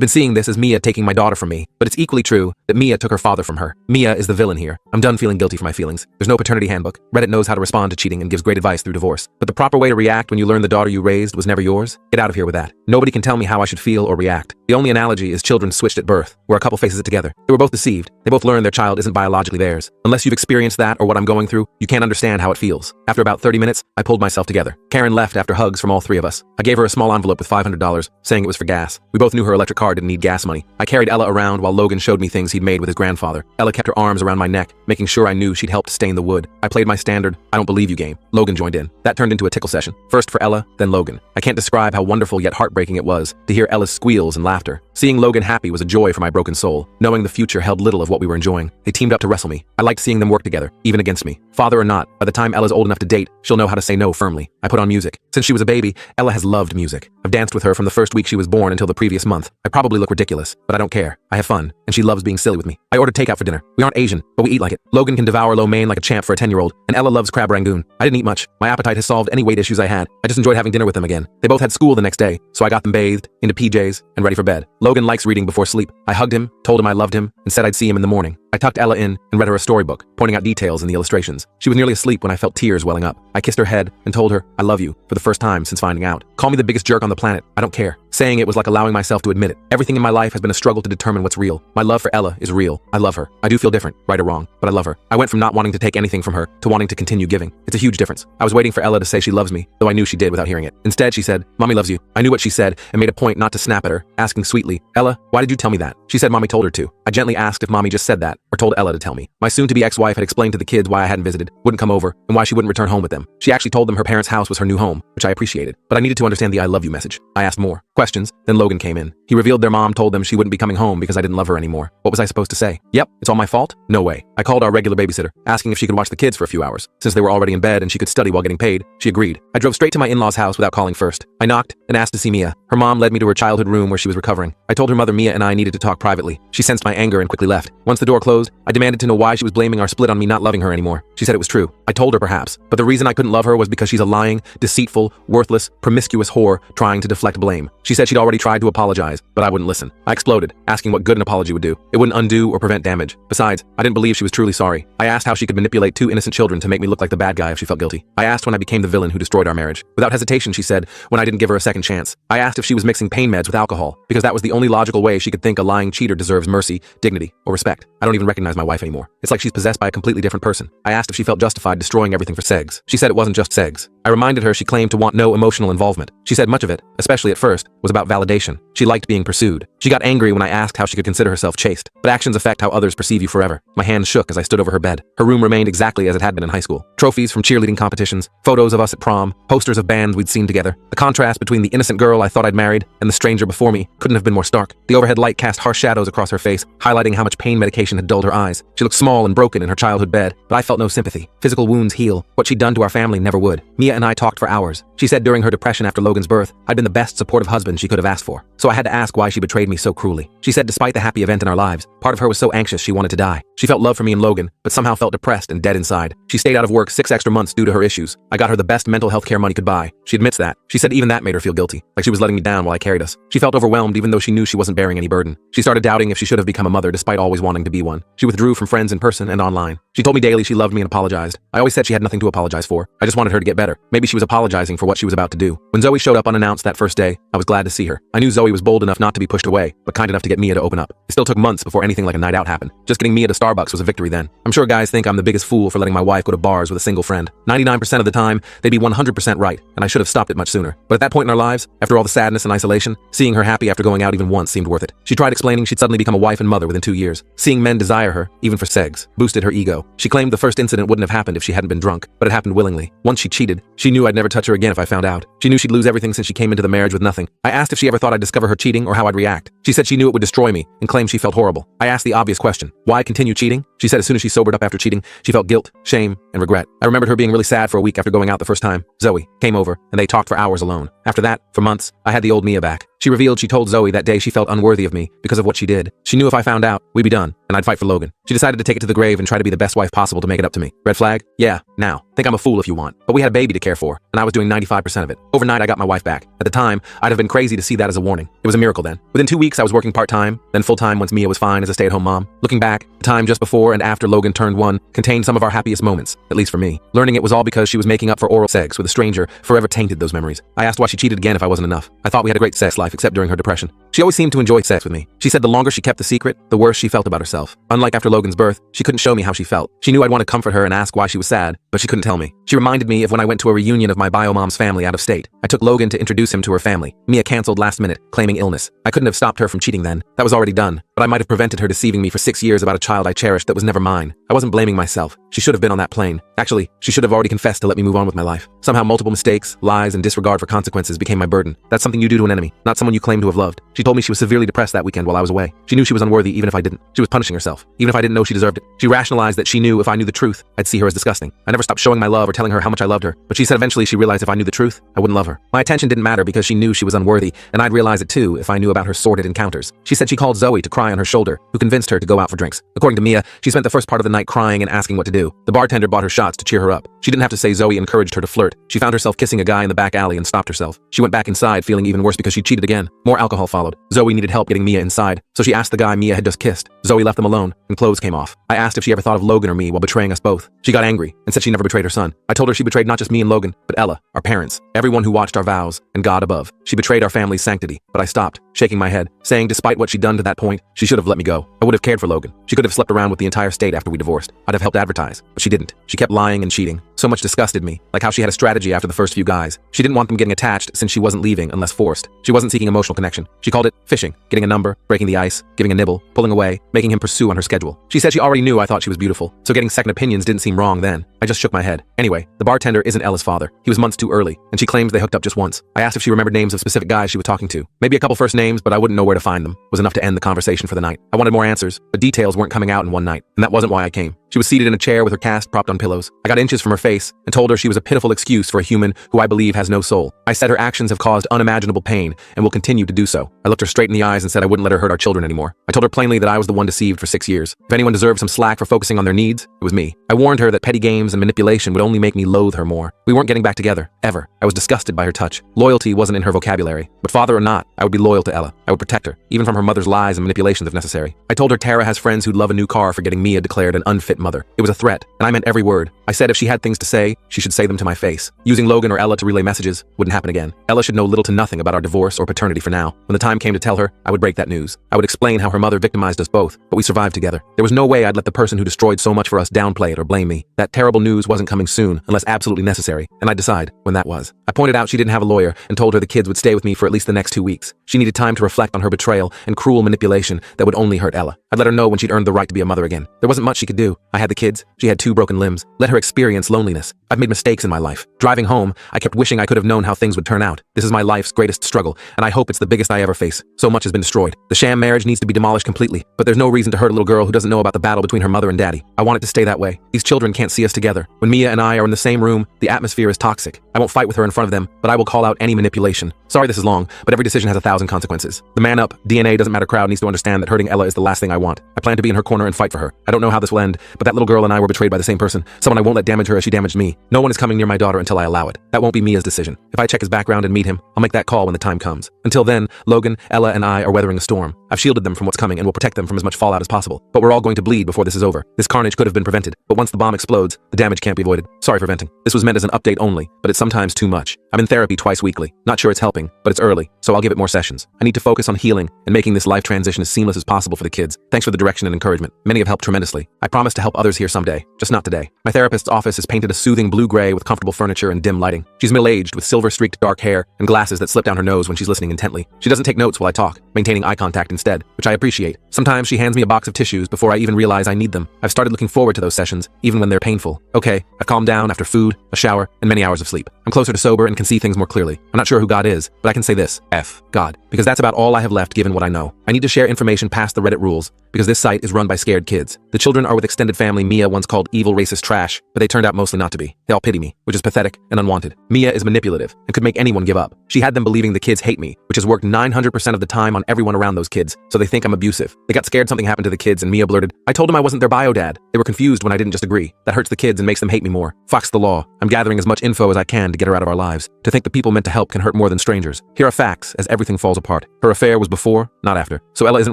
been seeing this as Mia taking my daughter from me, but it's equally true that Mia took her father from her. Mia is the villain here. I'm done feeling guilty for my feelings. There's no paternity handbook. Reddit knows how to respond to cheating and gives great advice through divorce. But the proper way to react when you learn the daughter you raised was never yours? Get out of here with that. Nobody can tell me how I should feel or react. The only analogy is children switched at birth, where a couple faces it together. They were both deceived. They both learned their child isn't biologically theirs. Unless you've experienced that or what I'm going through, you can't understand how it feels. After about 30 minutes, I pulled myself together. Karen left after hugs from all three of us. I gave her a small envelope with $500, saying it was for gas. We both knew her electric car didn't need gas money. I carried Ella around while Logan showed me things he'd made with his grandfather. Ella kept her arms around my neck, making sure I knew she'd helped stain the wood. I played my standard, I don't believe you game. Logan joined in. That turned into a tickle session. First for Ella, then Logan. I can't describe how wonderful yet heartbreaking it was to hear Ella's squeals and laughter. Seeing Logan happy was a joy for my broken soul. Knowing the future held little of what we were enjoying. They teamed up to wrestle me. I liked seeing them work together, even against me. Father or not, by the time Ella's old enough to date, she'll know how to say no firmly. I put on music. Since she was a baby, Ella has loved music. I've danced with her from the first week she was born until the previous month. I probably look ridiculous, but I don't care. I have fun, and she loves being silly with me. I ordered takeout for dinner. We aren't Asian, but we eat like it. Logan can devour lo mein like a champ for a 10-year-old, and Ella loves crab rangoon. I didn't eat much. My appetite has solved any weight issues I had. I just enjoyed having dinner with them again. They both had school the next day, so I got them bathed, into PJs, and ready for bed. Logan likes reading before sleep. I hugged him, told him I loved him, and said I'd see him in the morning. I tucked Ella in and read her a storybook, pointing out details in the illustrations. She was nearly asleep when I felt tears welling up. I kissed her head and told her, I love you, for the first time since finding out. Call me the biggest jerk on the planet. I don't care. Saying it was like allowing myself to admit it. Everything in my life has been a struggle to determine what's real. My love for Ella is real. I love her. I do feel different, right or wrong, but I love her. I went from not wanting to take anything from her to wanting to continue giving. It's a huge difference. I was waiting for Ella to say she loves me, though I knew she did without hearing it. Instead, she said, Mommy loves you. I knew what she said and made a point not to snap at her, asking sweetly, Ella, why did you tell me that? She said Mommy told her to. I gently asked if Mommy just said that or told Ella to tell me. My soon-to-be ex-wife had explained to the kids why I hadn't visited, wouldn't come over, and why she wouldn't return home with them. She actually told them her parents' house was her new home, which I appreciated, but I needed to understand the I love you message. I asked more questions, then Logan came in. He revealed their mom told them she wouldn't be coming home because I didn't love her anymore. What was I supposed to say? Yep, it's all my fault? No way. I called our regular babysitter, asking if she could watch the kids for a few hours. Since they were already in bed and she could study while getting paid, she agreed. I drove straight to my in-laws' house without calling first. I knocked and asked to see Mia. Her mom led me to her childhood room where she was recovering. I told her mother Mia and I needed to talk privately. She sensed my anger and quickly left. Once the door closed, I demanded to know why she was blaming our split on me not loving her anymore. She said it was true. I told her perhaps, but the reason I couldn't love her was because she's a lying, deceitful, worthless, promiscuous whore trying to deflect blame. She said she'd already tried to apologize, but I wouldn't listen. I exploded, asking what good an apology would do. It wouldn't undo or prevent damage. Besides, I didn't believe she was truly sorry. I asked how she could manipulate two innocent children to make me look like the bad guy if she felt guilty. I asked when I became the villain who destroyed our marriage. Without hesitation, she said, when I didn't give her a second chance. I asked if she was mixing pain meds with alcohol, because that was the only logical way she could think a lying cheater deserves mercy, dignity, or respect. I don't even recognize my wife anymore. It's like she's possessed by a completely different person. I asked if she felt justified destroying everything for segs. She said it wasn't just segs. I reminded her she claimed to want no emotional involvement. She said much of it, especially at first, was about validation. She liked being pursued. She got angry when I asked how she could consider herself chaste. But actions affect how others perceive you forever. My hands shook as I stood over her bed. Her room remained exactly as it had been in high school. Trophies from cheerleading competitions, photos of us at prom, posters of bands we'd seen together. The contrast between the innocent girl I thought I'd married and the stranger before me couldn't have been more stark. The overhead light cast harsh shadows across her face, highlighting how much pain medication had dulled her eyes. She looked small and broken in her childhood bed, but I felt no sympathy. Physical wounds heal. What she'd done to our family never would. Mia and I talked for hours. She said during her depression after Logan's birth, I'd been the best supportive husband she could have asked for. So I had to ask why she betrayed me so cruelly. She said despite the happy event in our lives, part of her was so anxious she wanted to die. She felt love for me and Logan, but somehow felt depressed and dead inside. She stayed out of work 6 extra months due to her issues. I got her the best mental health care money could buy. She admits that. She said even that made her feel guilty, like she was letting me down while I carried us. She felt overwhelmed even though she knew she wasn't bearing any burden. She started doubting if she should have become a mother despite always wanting to be one. She withdrew from friends in person and online. She told me daily she loved me and apologized. I always said she had nothing to apologize for. I just wanted her to get better. Maybe she was apologizing for what she was about to do. When Zoe showed up unannounced that first day, I was glad to see her. I knew Zoe was bold enough not to be pushed away, but kind enough to get Mia to open up. It still took months before anything like a night out happened. Just getting Mia to Starbucks was a victory then. I'm sure guys think I'm the biggest fool for letting my wife go to bars with a single friend. 99% of the time, they'd be 100% right, and I should have stopped it much sooner. But at that point in our lives, after all the sadness and isolation, seeing her happy after going out even once seemed worth it. She tried explaining she'd suddenly become a wife and mother within 2 years. Seeing men desire her, even for sex, boosted her ego. She claimed the first incident wouldn't have happened if she hadn't been drunk, but it happened willingly. Once she cheated, she knew I'd never touch her again if I found out. She knew she'd lose everything since she came into the marriage with nothing. I asked if she ever thought I'd discover her cheating or how I'd react. She said she knew it would destroy me and claimed she felt horrible. I asked the obvious question, why continue cheating? She said as soon as she sobered up after cheating, she felt guilt, shame, and regret. I remembered her being really sad for a week after going out the first time. Zoe came over, and they talked for hours alone. After that, for months, I had the old Mia back. She revealed she told Zoe that day she felt unworthy of me because of what she did. She knew if I found out, we'd be done, and I'd fight for Logan. She decided to take it to the grave and try to be the best wife possible to make it up to me. Red flag? Yeah, now. Think I'm a fool if you want. But we had a baby to care for, and I was doing 95% of it. Overnight, I got my wife back. At the time, I'd have been crazy to see that as a warning. It was a miracle then. Within 2 weeks, I was working part-time, then full-time once Mia was fine as a stay-at-home mom. Looking back, the time just before and after Logan turned 1 contained some of our happiest moments, at least for me. Learning it was all because she was making up for oral sex with a stranger forever tainted those memories. I asked why she cheated again if I wasn't enough. I thought we had a great sex life except during her depression. She always seemed to enjoy sex with me. She said the longer she kept the secret, the worse she felt about herself. Unlike after Logan's birth, she couldn't show me how she felt. She knew I'd want to comfort her and ask why she was sad, but she couldn't tell me. She reminded me of when I went to a reunion of my bio-mom's family out of state. I took Logan to introduce him to her family. Mia canceled last minute, claiming illness. I couldn't have stopped her from cheating then. That was already done, but I might have prevented her deceiving me for 6 years about a child I cherished that was never mine. I wasn't blaming myself. She should have been on that plane. Actually, she should have already confessed to let me move on with my life. Somehow multiple mistakes, lies, and disregard for consequences became my burden. That's something you do to an enemy, not someone you claim to have loved. She told me she was severely depressed that weekend while I was away. She knew she was unworthy even if I didn't. She was punishing herself, even if I didn't know she deserved it. She rationalized that she knew if I knew the truth, I'd see her as disgusting. I never stopped showing my love or telling her how much I loved her, but she said eventually she realized if I knew the truth, I wouldn't love her. My attention didn't matter because she knew she was unworthy, and I'd realize it too if I knew about her sordid encounters. She said she called Zoe to cry on her shoulder, who convinced her to go out for drinks. According to Mia, she spent the first part of the night crying and asking what to do. The bartender bought her shots to cheer her up. She didn't have to say Zoe encouraged her to flirt. She found herself kissing a guy in the back alley and stopped herself. She went back inside feeling even worse because she cheated again. More alcohol followed. Zoe needed help getting Mia inside, so she asked the guy Mia had just kissed. Zoe left them alone, and clothes came off. I asked if she ever thought of Logan or me while betraying us both. She got angry and said she never betrayed her son. I told her she betrayed not just me and Logan, but Ella, our parents, everyone who watched our vows, and God above. She betrayed our family's sanctity, but I stopped, shaking my head, saying despite what she'd done to that point, she should have let me go. I would have cared for Logan. She could have slept around with the entire state after we divorced. I'd have helped advertise, but she didn't. She kept lying and cheating. So much disgusted me, like how she had a strategy after the first few guys. She didn't want them getting attached since she wasn't leaving unless forced. She wasn't seeking emotional connection. She called it fishing, getting a number, breaking the ice, giving a nibble, pulling away, making him pursue on her schedule. She said she already knew I thought she was beautiful, so getting second opinions didn't seem wrong then. I just shook my head. Anyway, the bartender isn't Ella's father. He was months too early, and she claims they hooked up just once. I asked if she remembered names of specific guys she was talking to. Maybe a couple first names, but I wouldn't know where to find them. Was enough to end the conversation for the night. I wanted more answers, but details weren't coming out in one night, and that wasn't why I came. She was seated in a chair with her cast propped on pillows. I got inches from her face and told her she was a pitiful excuse for a human who I believe has no soul. I said her actions have caused unimaginable pain and will continue to do so. I looked her straight in the eyes and said I wouldn't let her hurt our children anymore. I told her plainly that I was the one deceived for 6 years. If anyone deserved some slack for focusing on their needs, it was me. I warned her that petty games and manipulation would only make me loathe her more. We weren't getting back together, ever. I was disgusted by her touch. Loyalty wasn't in her vocabulary. But father or not, I would be loyal to Ella. I would protect her, even from her mother's lies and manipulations if necessary. I told her Tara has friends who'd love a new car for getting Mia declared an unfit mother. It was a threat, and I meant every word. I said if she had things to say, she should say them to my face. Using Logan or Ella to relay messages wouldn't happen again. Ella should know little to nothing about our divorce or paternity for now. When the time came to tell her, I would break that news. I would explain how her mother victimized us both, but we survived together. There was no way I'd let the person who destroyed so much for us downplay it or blame me. That terrible news wasn't coming soon, unless absolutely necessary, and I'd decide when that was. I pointed out she didn't have a lawyer and told her the kids would stay with me for at least the next 2 weeks. She needed time to reflect on her betrayal and cruel manipulation that would only hurt Ella. I'd let her know when she'd earned the right to be a mother again. There wasn't much she could do. I had the kids. She had 2 broken limbs. Let her experience loneliness. I've made mistakes in my life. Driving home, I kept wishing I could have known how things would turn out. This is my life's greatest struggle, and I hope it's the biggest I ever face. So much has been destroyed. The sham marriage needs to be demolished completely, but there's no reason to hurt a little girl who doesn't know about the battle between her mother and daddy. I want it to stay that way. These children can't see us together. When Mia and I are in the same room, the atmosphere is toxic. I won't fight with her in front of them, but I will call out any manipulation. Sorry this is long, but every decision has 1,000 consequences. The man up, DNA doesn't matter crowd needs to understand that hurting Ella is the last thing I want. I plan to be in her corner and fight for her. I don't know how this will end, but that little girl and I were betrayed by the same person. Someone I won't let damage her as she damages damaged me. No one is coming near my daughter until I allow it. That won't be Mia's decision. If I check his background and meet him, I'll make that call when the time comes. Until then, Logan, Ella, and I are weathering a storm. I've shielded them from what's coming and will protect them from as much fallout as possible. But we're all going to bleed before this is over. This carnage could have been prevented, but once the bomb explodes, the damage can't be avoided. Sorry for venting. This was meant as an update only, but it's sometimes too much. I'm in therapy twice weekly. Not sure it's helping, but it's early, so I'll give it more sessions. I need to focus on healing and making this life transition as seamless as possible for the kids. Thanks for the direction and encouragement. Many have helped tremendously. I promise to help others here someday, just not today. My therapist's office is painted a soothing blue-gray with comfortable furniture and dim lighting. She's middle-aged with silver-streaked dark hair and glasses that slip down her nose when she's listening intently. She doesn't take notes while I talk, maintaining eye contact instead, which I appreciate. Sometimes she hands me a box of tissues before I even realize I need them. I've started looking forward to those sessions, even when they're painful. Okay, I've calmed down after food, a shower, and many hours of sleep. I'm closer to sober and can see things more clearly. I'm not sure who God is, but I can say this: F God, because that's about all I have left given what I know. I need to share information past the Reddit rules, because this site is run by scared kids. The children are with extended family Mia once called evil racist trash, but they turned out mostly not to be. They all pity me, which is pathetic and unwanted. Mia is manipulative and could make anyone give up. She had them believing the kids hate me, which has worked 900% of the time on everyone around those kids, so they think I'm abusive. They got scared something happened to the kids and Mia blurted, "I told them I wasn't their bio dad." They were confused when I didn't just agree. That hurts the kids and makes them hate me more. Fox the law. I'm gathering as much info as I can to get her out of our lives. To think the people meant to help can hurt more than strangers. Here are facts as everything falls apart. Her affair was before, not after. So Ella isn't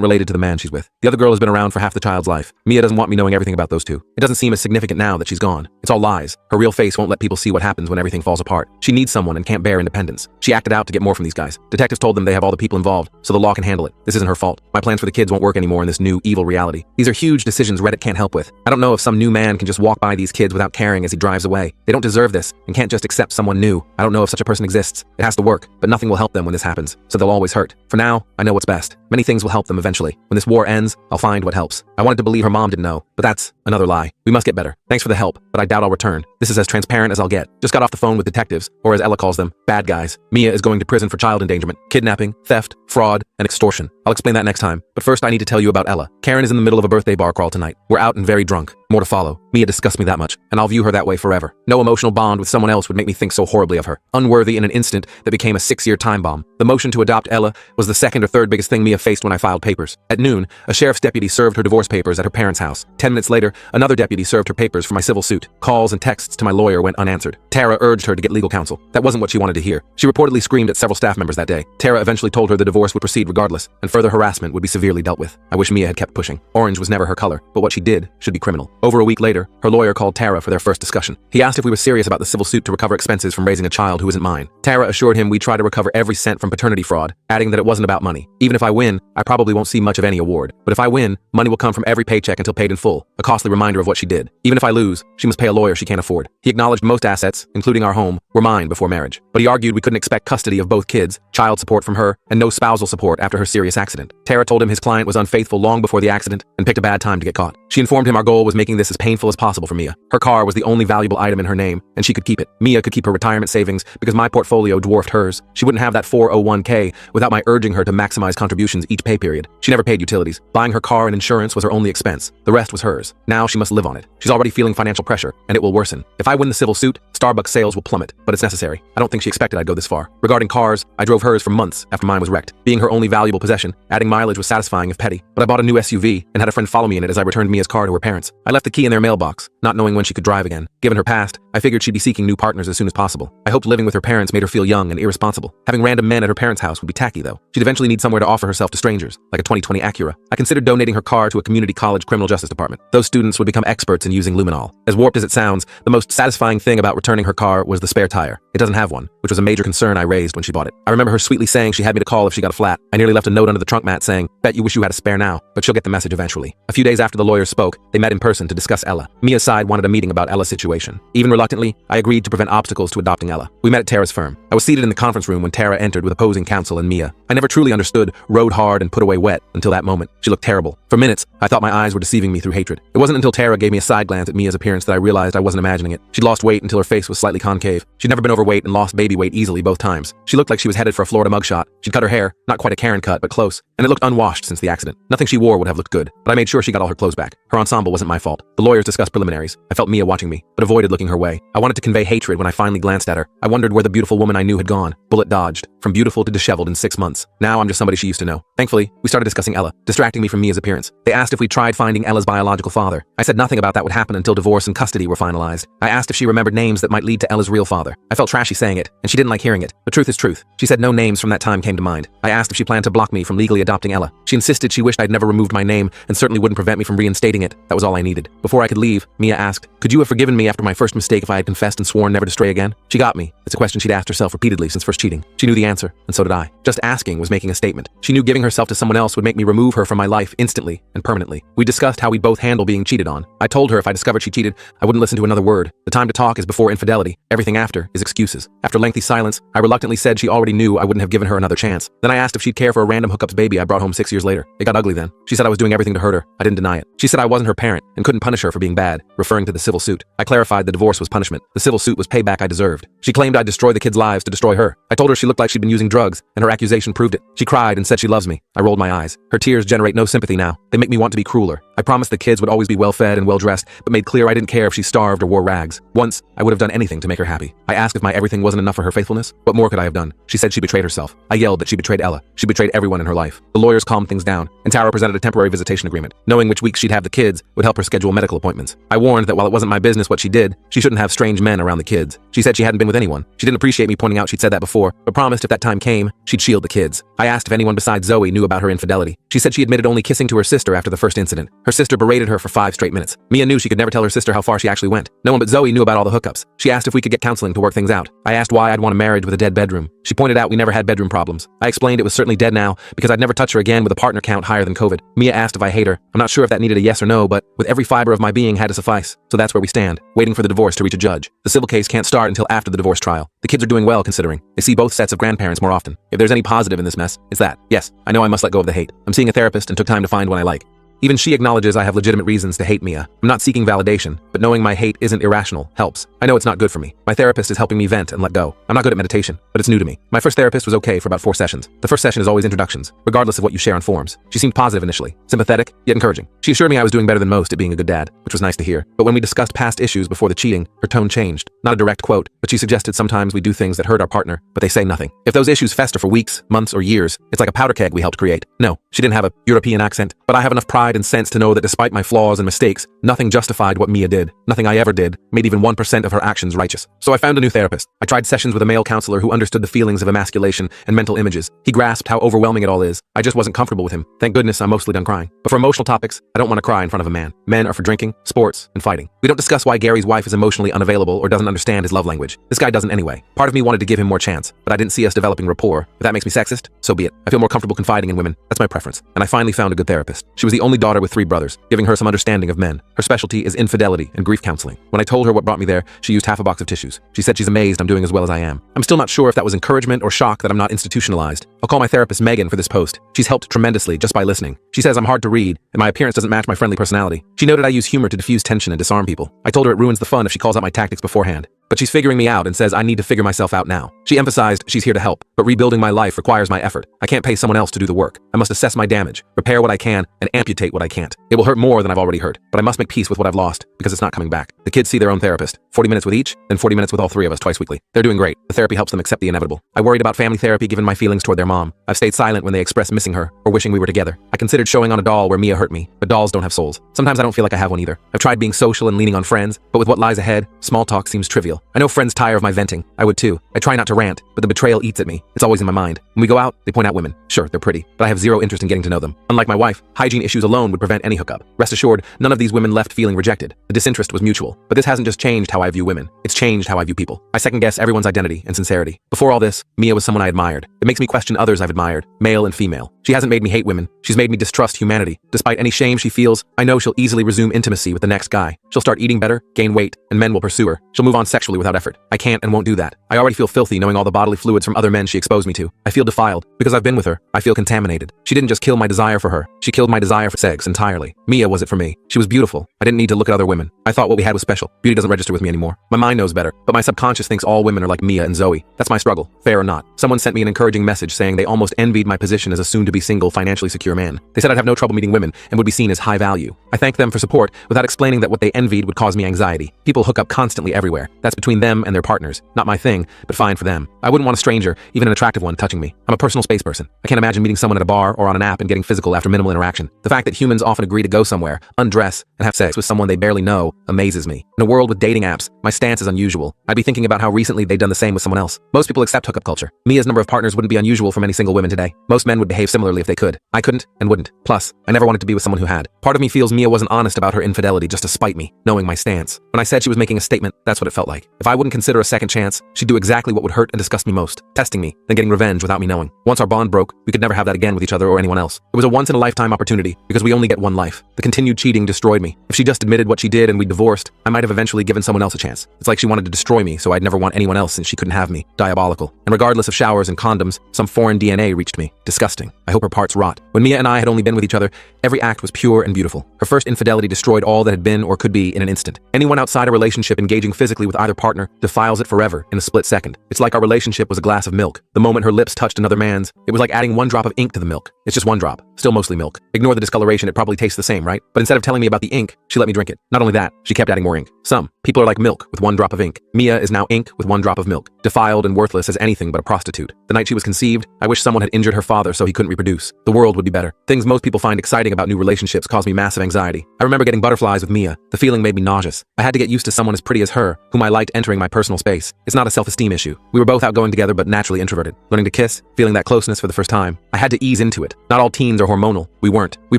related to the man she's with. The other girl has been around for half the child's life. Mia doesn't want me knowing everything about those two. It doesn't seem as significant now that she's gone. It's all lies. Her real face won't let people see what happens when everything falls apart. She needs someone and can't bear independence. She acted out to get more from these guys. Detectives told them they have all the people involved, so the law can handle it. This isn't her fault. My plans for the kids won't work anymore in this new evil reality. These are huge decisions Reddit can't help with. I don't know if some new man can just walk by these kids without caring as he drives away. They don't deserve this and can't just accept someone new. I don't know if such a person exists. It has to work, but nothing will help them when this happens, so they'll always hurt. For now, I know what's best. Many things will help them eventually. When this war ends, I'll find what helps. I wanted to believe her mom didn't know, but that's another lie. We must get better. Thanks for the help, but I doubt I'll return. This is as transparent as I'll get. Just got off the phone with detectives, or as Ella calls them, bad guys. Mia is going to prison for child endangerment, kidnapping, theft, fraud, and extortion. I'll explain that next time, but first I need to tell you about Ella. Karen is in the middle of a birthday bar crawl tonight. We're out and very drunk. More to follow. Mia disgusts me that much, and I'll view her that way forever. No emotional bond with someone else would make me think so horribly of her. Unworthy in an instant that became a 6-year time bomb. The motion to adopt Ella was the second or third biggest thing Mia faced when I filed papers. At noon, a sheriff's deputy served her divorce papers at her parents' house. 10 minutes later, another deputy served her papers for my civil suit. Calls and texts to my lawyer went unanswered. Tara urged her to get legal counsel. That wasn't what she wanted to hear. She reportedly screamed at several staff members that day. Tara eventually told her the divorce would proceed regardless, and further harassment would be severely dealt with. I wish Mia had kept pushing. Orange was never her color, but what she did should be criminal. Over a week later, her lawyer called Tara for their first discussion. He asked if we were serious about the civil suit to recover expenses from raising a child who isn't mine. Tara assured him we'd try to recover every cent from paternity fraud, adding that it wasn't about money. Even if I win, I probably won't see much of any award. But if I win, money will come from every paycheck until paid in full, a costly reminder of what she did. Even if I lose, she must pay a lawyer she can't afford. He acknowledged most assets, including our home, were mine before marriage. But he argued we couldn't expect custody of both kids, child support from her, and no spousal support after her serious accident. Tara told him his client was unfaithful long before the accident and picked a bad time to get caught. She informed him our goal was making this as painful as possible for Mia. Her car was the only valuable item in her name, and she could keep it. Mia could keep her retirement savings because my portfolio dwarfed hers. She wouldn't have that 401k without my urging her to maximize contributions each pay period. She never paid utilities. Buying her car and insurance was her only expense. The rest was hers. Now she must live on it. She's already feeling financial pressure, and it will worsen. If I win the civil suit, Starbucks sales will plummet, but it's necessary. I don't think she expected I'd go this far. Regarding cars, I drove hers for months after mine was wrecked. Being her only valuable possession, adding mileage was satisfying if petty. But I bought a new SUV and had a friend follow me in it as I returned Mia's car to her parents. I left the key in their mailbox, not knowing when she could drive again. Given her past, I figured she'd be seeking new partners as soon as possible. I hoped living with her parents made her feel young and irresponsible. Having random men at her parents' house would be tacky though. She'd eventually need somewhere to offer herself to strangers, like a 2020 Acura. I considered donating her car to a community college criminal justice department. Those students would become experts in using luminol. As warped as it sounds, the most satisfying thing about returning her car was the spare tire. It doesn't have one, which was a major concern I raised when she bought it. I remember her sweetly saying she had me to call if she got a flat. I nearly left a note under the trunk mat saying, "Bet you wish you had a spare now," but she'll get the message eventually. A few days after the lawyers spoke, they met in person to discuss Ella. Mia's side wanted a meeting about Ella's situation. Even reluctantly, I agreed to prevent obstacles to adopting Ella. We met at Tara's firm. I was seated in the conference room when Tara entered with opposing counsel and Mia. I never truly understood rode hard and put away wet until that moment. She looked terrible. For minutes, I thought my eyes were deceiving me through hatred. It wasn't until Tara gave me a side glance at Mia's appearance that I realized I wasn't imagining it. She'd lost weight until her face was slightly concave. She'd never been overweight and lost baby weight easily both times. She looked like she was headed for a Florida mugshot. She'd cut her hair, not quite a Karen cut, but close, and it looked unwashed since the accident. Nothing she wore would have looked good, but I made sure she got all her clothes back. Her ensemble wasn't my fault. The lawyers discussed preliminaries. I felt Mia watching me, but avoided looking her way. I wanted to convey hatred when I finally glanced at her. I wondered where the beautiful woman I knew had gone. Bullet dodged. from beautiful to disheveled in 6 months. Now I'm just somebody she used to know. Thankfully, we started discussing Ella, distracting me from Mia's appearance. They asked if we tried finding Ella's biological father. I said nothing about that would happen until divorce and custody were finalized. I asked if she remembered names that might lead to Ella's real father. I felt trashy saying it, and she didn't like hearing it. The truth is truth. She said no names from that time came to mind. I asked if she planned to block me from legally adopting Ella. She insisted she wished I'd never removed my name and certainly wouldn't prevent me from reinstating it. That was all I needed. Before I could leave, Mia asked, "Could you have forgiven me after my first mistake if I had confessed and sworn never to stray again?" She got me. It's a question she'd asked herself repeatedly since first cheating. She knew the answer, and so did I. Just asking was making a statement. She knew giving herself to someone else would make me remove her from my life instantly and permanently. We discussed how we'd both handle being cheated on. I told her if I discovered she cheated, I wouldn't listen to another word. The time to talk is before infidelity. Everything after is excuses. After lengthy silence, I reluctantly said she already knew I wouldn't have given her another chance. Then I asked if she'd care for a random hookups baby I brought home 6 years later. It got ugly then. She said I was doing everything to hurt her. I didn't deny it. She said I wasn't her parent and couldn't punish her for being bad, referring to the civil suit. I clarified the divorce was punishment. The civil suit was payback I deserved. She claimed I'd destroy the kids' lives to destroy her. I told her she looked like she'd been using drugs, and her accusation proved it. She cried and said she loves me. I rolled my eyes. Her tears generate no sympathy now. They make me want to be crueler. I promised the kids would always be well-fed and well-dressed, but made clear I didn't care if she starved or wore rags. Once, I would have done anything to make her happy. I asked if my everything wasn't enough for her faithfulness. What more could I have done? She said she betrayed herself. I yelled that she betrayed Ella. She betrayed everyone in her life. The lawyers calmed things down, and Tara presented a temporary visitation agreement. Knowing which weeks she'd have the kids would help her schedule medical appointments. I warned that while it wasn't my business what she did, she shouldn't have strange men around the kids. She said she hadn't been with anyone. She didn't appreciate me pointing out she'd said that before, but promised if that time came, she'd shield the kids. I asked if anyone besides Zoe knew about her infidelity. She said she admitted only kissing to her sister after the first incident. Her sister berated her for 5 straight minutes. Mia knew she could never tell her sister how far she actually went. No one but Zoe knew about all the hookups. She asked if we could get counseling to work things out. I asked why I'd want a marriage with a dead bedroom. She pointed out we never had bedroom problems. I explained it was certainly dead now because I'd never touch her again with a partner count higher than COVID. Mia asked if I hate her. I'm not sure if that needed a yes or no, but with every fiber of my being had to suffice. So that's where we stand, waiting for the divorce to reach a judge. The civil case can't start until after the divorce trial. The kids are doing well considering. They see both sets of grandparents more often. If there's any positive in this mess, it's that. Yes, I know I must let go of the hate. I'm seeing a therapist and took time to find one I like. Even she acknowledges I have legitimate reasons to hate Mia. I'm not seeking validation, but knowing my hate isn't irrational helps. I know it's not good for me. My therapist is helping me vent and let go. I'm not good at meditation, but it's new to me. My first therapist was okay for about 4 sessions. The first session is always introductions, regardless of what you share on forums. She seemed positive initially, sympathetic, yet encouraging. She assured me I was doing better than most at being a good dad, which was nice to hear. But when we discussed past issues before the cheating, her tone changed. Not a direct quote, but she suggested sometimes we do things that hurt our partner, but they say nothing. If those issues fester for weeks, months, or years, it's like a powder keg we helped create. No, she didn't have a European accent, but I have enough pride and sense to know that despite my flaws and mistakes, nothing justified what Mia did. Nothing I ever did made even 1% of her actions righteous. So I found a new therapist. I tried sessions with a male counselor who understood the feelings of emasculation and mental images. He grasped how overwhelming it all is. I just wasn't comfortable with him. Thank goodness I'm mostly done crying. But for emotional topics, I don't want to cry in front of a man. Men are for drinking, sports, and fighting. We don't discuss why Gary's wife is emotionally unavailable or doesn't understand his love language. This guy doesn't anyway. Part of me wanted to give him more chance, but I didn't see us developing rapport. If that makes me sexist, so be it. I feel more comfortable confiding in women. That's my preference. And I finally found a good therapist. She was the only daughter with 3 brothers, giving her some understanding of men. Her specialty is infidelity and grief counseling. When I told her what brought me there, she used half a box of tissues. She said she's amazed I'm doing as well as I am. I'm still not sure if that was encouragement or shock that I'm not institutionalized. I'll call my therapist Megan for this post. She's helped tremendously just by listening. She says I'm hard to read and my appearance doesn't match my friendly personality. She noted I use humor to diffuse tension and disarm people. I told her it ruins the fun if she calls out my tactics beforehand. But she's figuring me out and says I need to figure myself out now. She emphasized she's here to help, but rebuilding my life requires my effort. I can't pay someone else to do the work. I must assess my damage, repair what I can, and amputate what I can't. It will hurt more than I've already hurt, but I must make peace with what I've lost because it's not coming back. The kids see their own therapist, 40 minutes with each, then 40 minutes with all 3 of us twice weekly. They're doing great. The therapy helps them accept the inevitable. I worried about family therapy given my feelings toward their mom. I've stayed silent when they expressed missing her or wishing we were together. I considered showing on a doll where Mia hurt me, but dolls don't have souls. Sometimes I don't feel like I have one either. I've tried being social and leaning on friends, but with what lies ahead, small talk seems trivial. I know friends tire of my venting. I would too. I try not to rant, but the betrayal eats at me. It's always in my mind. When we go out, they point out women. Sure, they're pretty, but I have zero interest in getting to know them. Unlike my wife, hygiene issues alone would prevent any hookup. Rest assured, none of these women left feeling rejected. The disinterest was mutual. But this hasn't just changed how I view women. It's changed how I view people. I second guess everyone's identity and sincerity. Before all this, Mia was someone I admired. It makes me question others I've admired, male and female. She hasn't made me hate women. She's made me distrust humanity. Despite any shame she feels, I know she'll easily resume intimacy with the next guy. She'll start eating better, gain weight, and men will pursue her. She'll move on sexually without effort. I can't and won't do that. I already feel filthy knowing all the bodily fluids from other men she exposed me to. I feel defiled. Because I've been with her, I feel contaminated. She didn't just kill my desire for her. She killed my desire for sex entirely. Mia was it for me. She was beautiful. I didn't need to look at other women. I thought what we had was special. Beauty doesn't register with me anymore. My mind knows better, but my subconscious thinks all women are like Mia and Zoe. That's my struggle, fair or not. Someone sent me an encouraging message saying they almost envied my position as a soon-to-be soon-to-be single, financially secure man. They said I'd have no trouble meeting women and would be seen as high value. I thanked them for support without explaining that what they envied would cause me anxiety. People hook up constantly everywhere. That's between them and their partners. Not my thing, but fine for them. I wouldn't want a stranger, even an attractive one, touching me. I'm a personal space person. I can't imagine meeting someone at a bar or on an app and getting physical after minimal interaction. The fact that humans often agree to go somewhere, undress, and have sex with someone they barely know amazes me. In a world with dating apps, my stance is unusual. I'd be thinking about how recently they'd done the same with someone else. Most people accept hookup culture. Mia's number of partners wouldn't be unusual for many single women today. Most men would behave similarly if they could. I couldn't and wouldn't. Plus, I never wanted to be with someone who had. Part of me feels Mia wasn't honest about her infidelity just to spite me, knowing my stance. When I said she was making a statement, that's what it felt like. If I wouldn't consider a second chance, she'd do exactly what would hurt and disgust me most, testing me, then getting revenge without me knowing. Once our bond broke, we could never have that again with each other or anyone else. It was a once-in-a-lifetime opportunity because we only get one life. The continued cheating destroyed me. If she just admitted what she did and we divorced, I might have eventually given someone else a chance. It's like she wanted to destroy me, so I'd never want anyone else since she couldn't have me. Diabolical. And regardless of showers and condoms, some foreign DNA reached me. Disgusting. I hope her parts rot. When Mia and I had only been with each other, every act was pure and beautiful. Her first infidelity destroyed all that had been or could be in an instant. Anyone outside a relationship engaging physically with either partner defiles it forever in a split second. It's like our relationship was a glass of milk. The moment her lips touched another man's, it was like adding one drop of ink to the milk. It's just one drop. Still mostly milk. Ignore the discoloration, it probably tastes the same, right? But instead of telling me about the ink, she let me drink it. Not only that, she kept adding more ink. Some people are like milk with one drop of ink. Mia is now ink with one drop of milk. Defiled and worthless as anything but a prostitute. The night she was conceived, I wish someone had injured her father so he couldn't reproduce. The world would be better. Things most people find exciting about new relationships cause me massive anxiety. I remember getting butterflies with Mia. The feeling made me nauseous. I had to get used to someone as pretty as her, whom I liked entering my personal space. It's not a self-esteem issue. We were both outgoing together but naturally introverted. Learning to kiss, feeling that closeness for the first time. I had to ease into it. Not all teens are hormonal. We weren't. We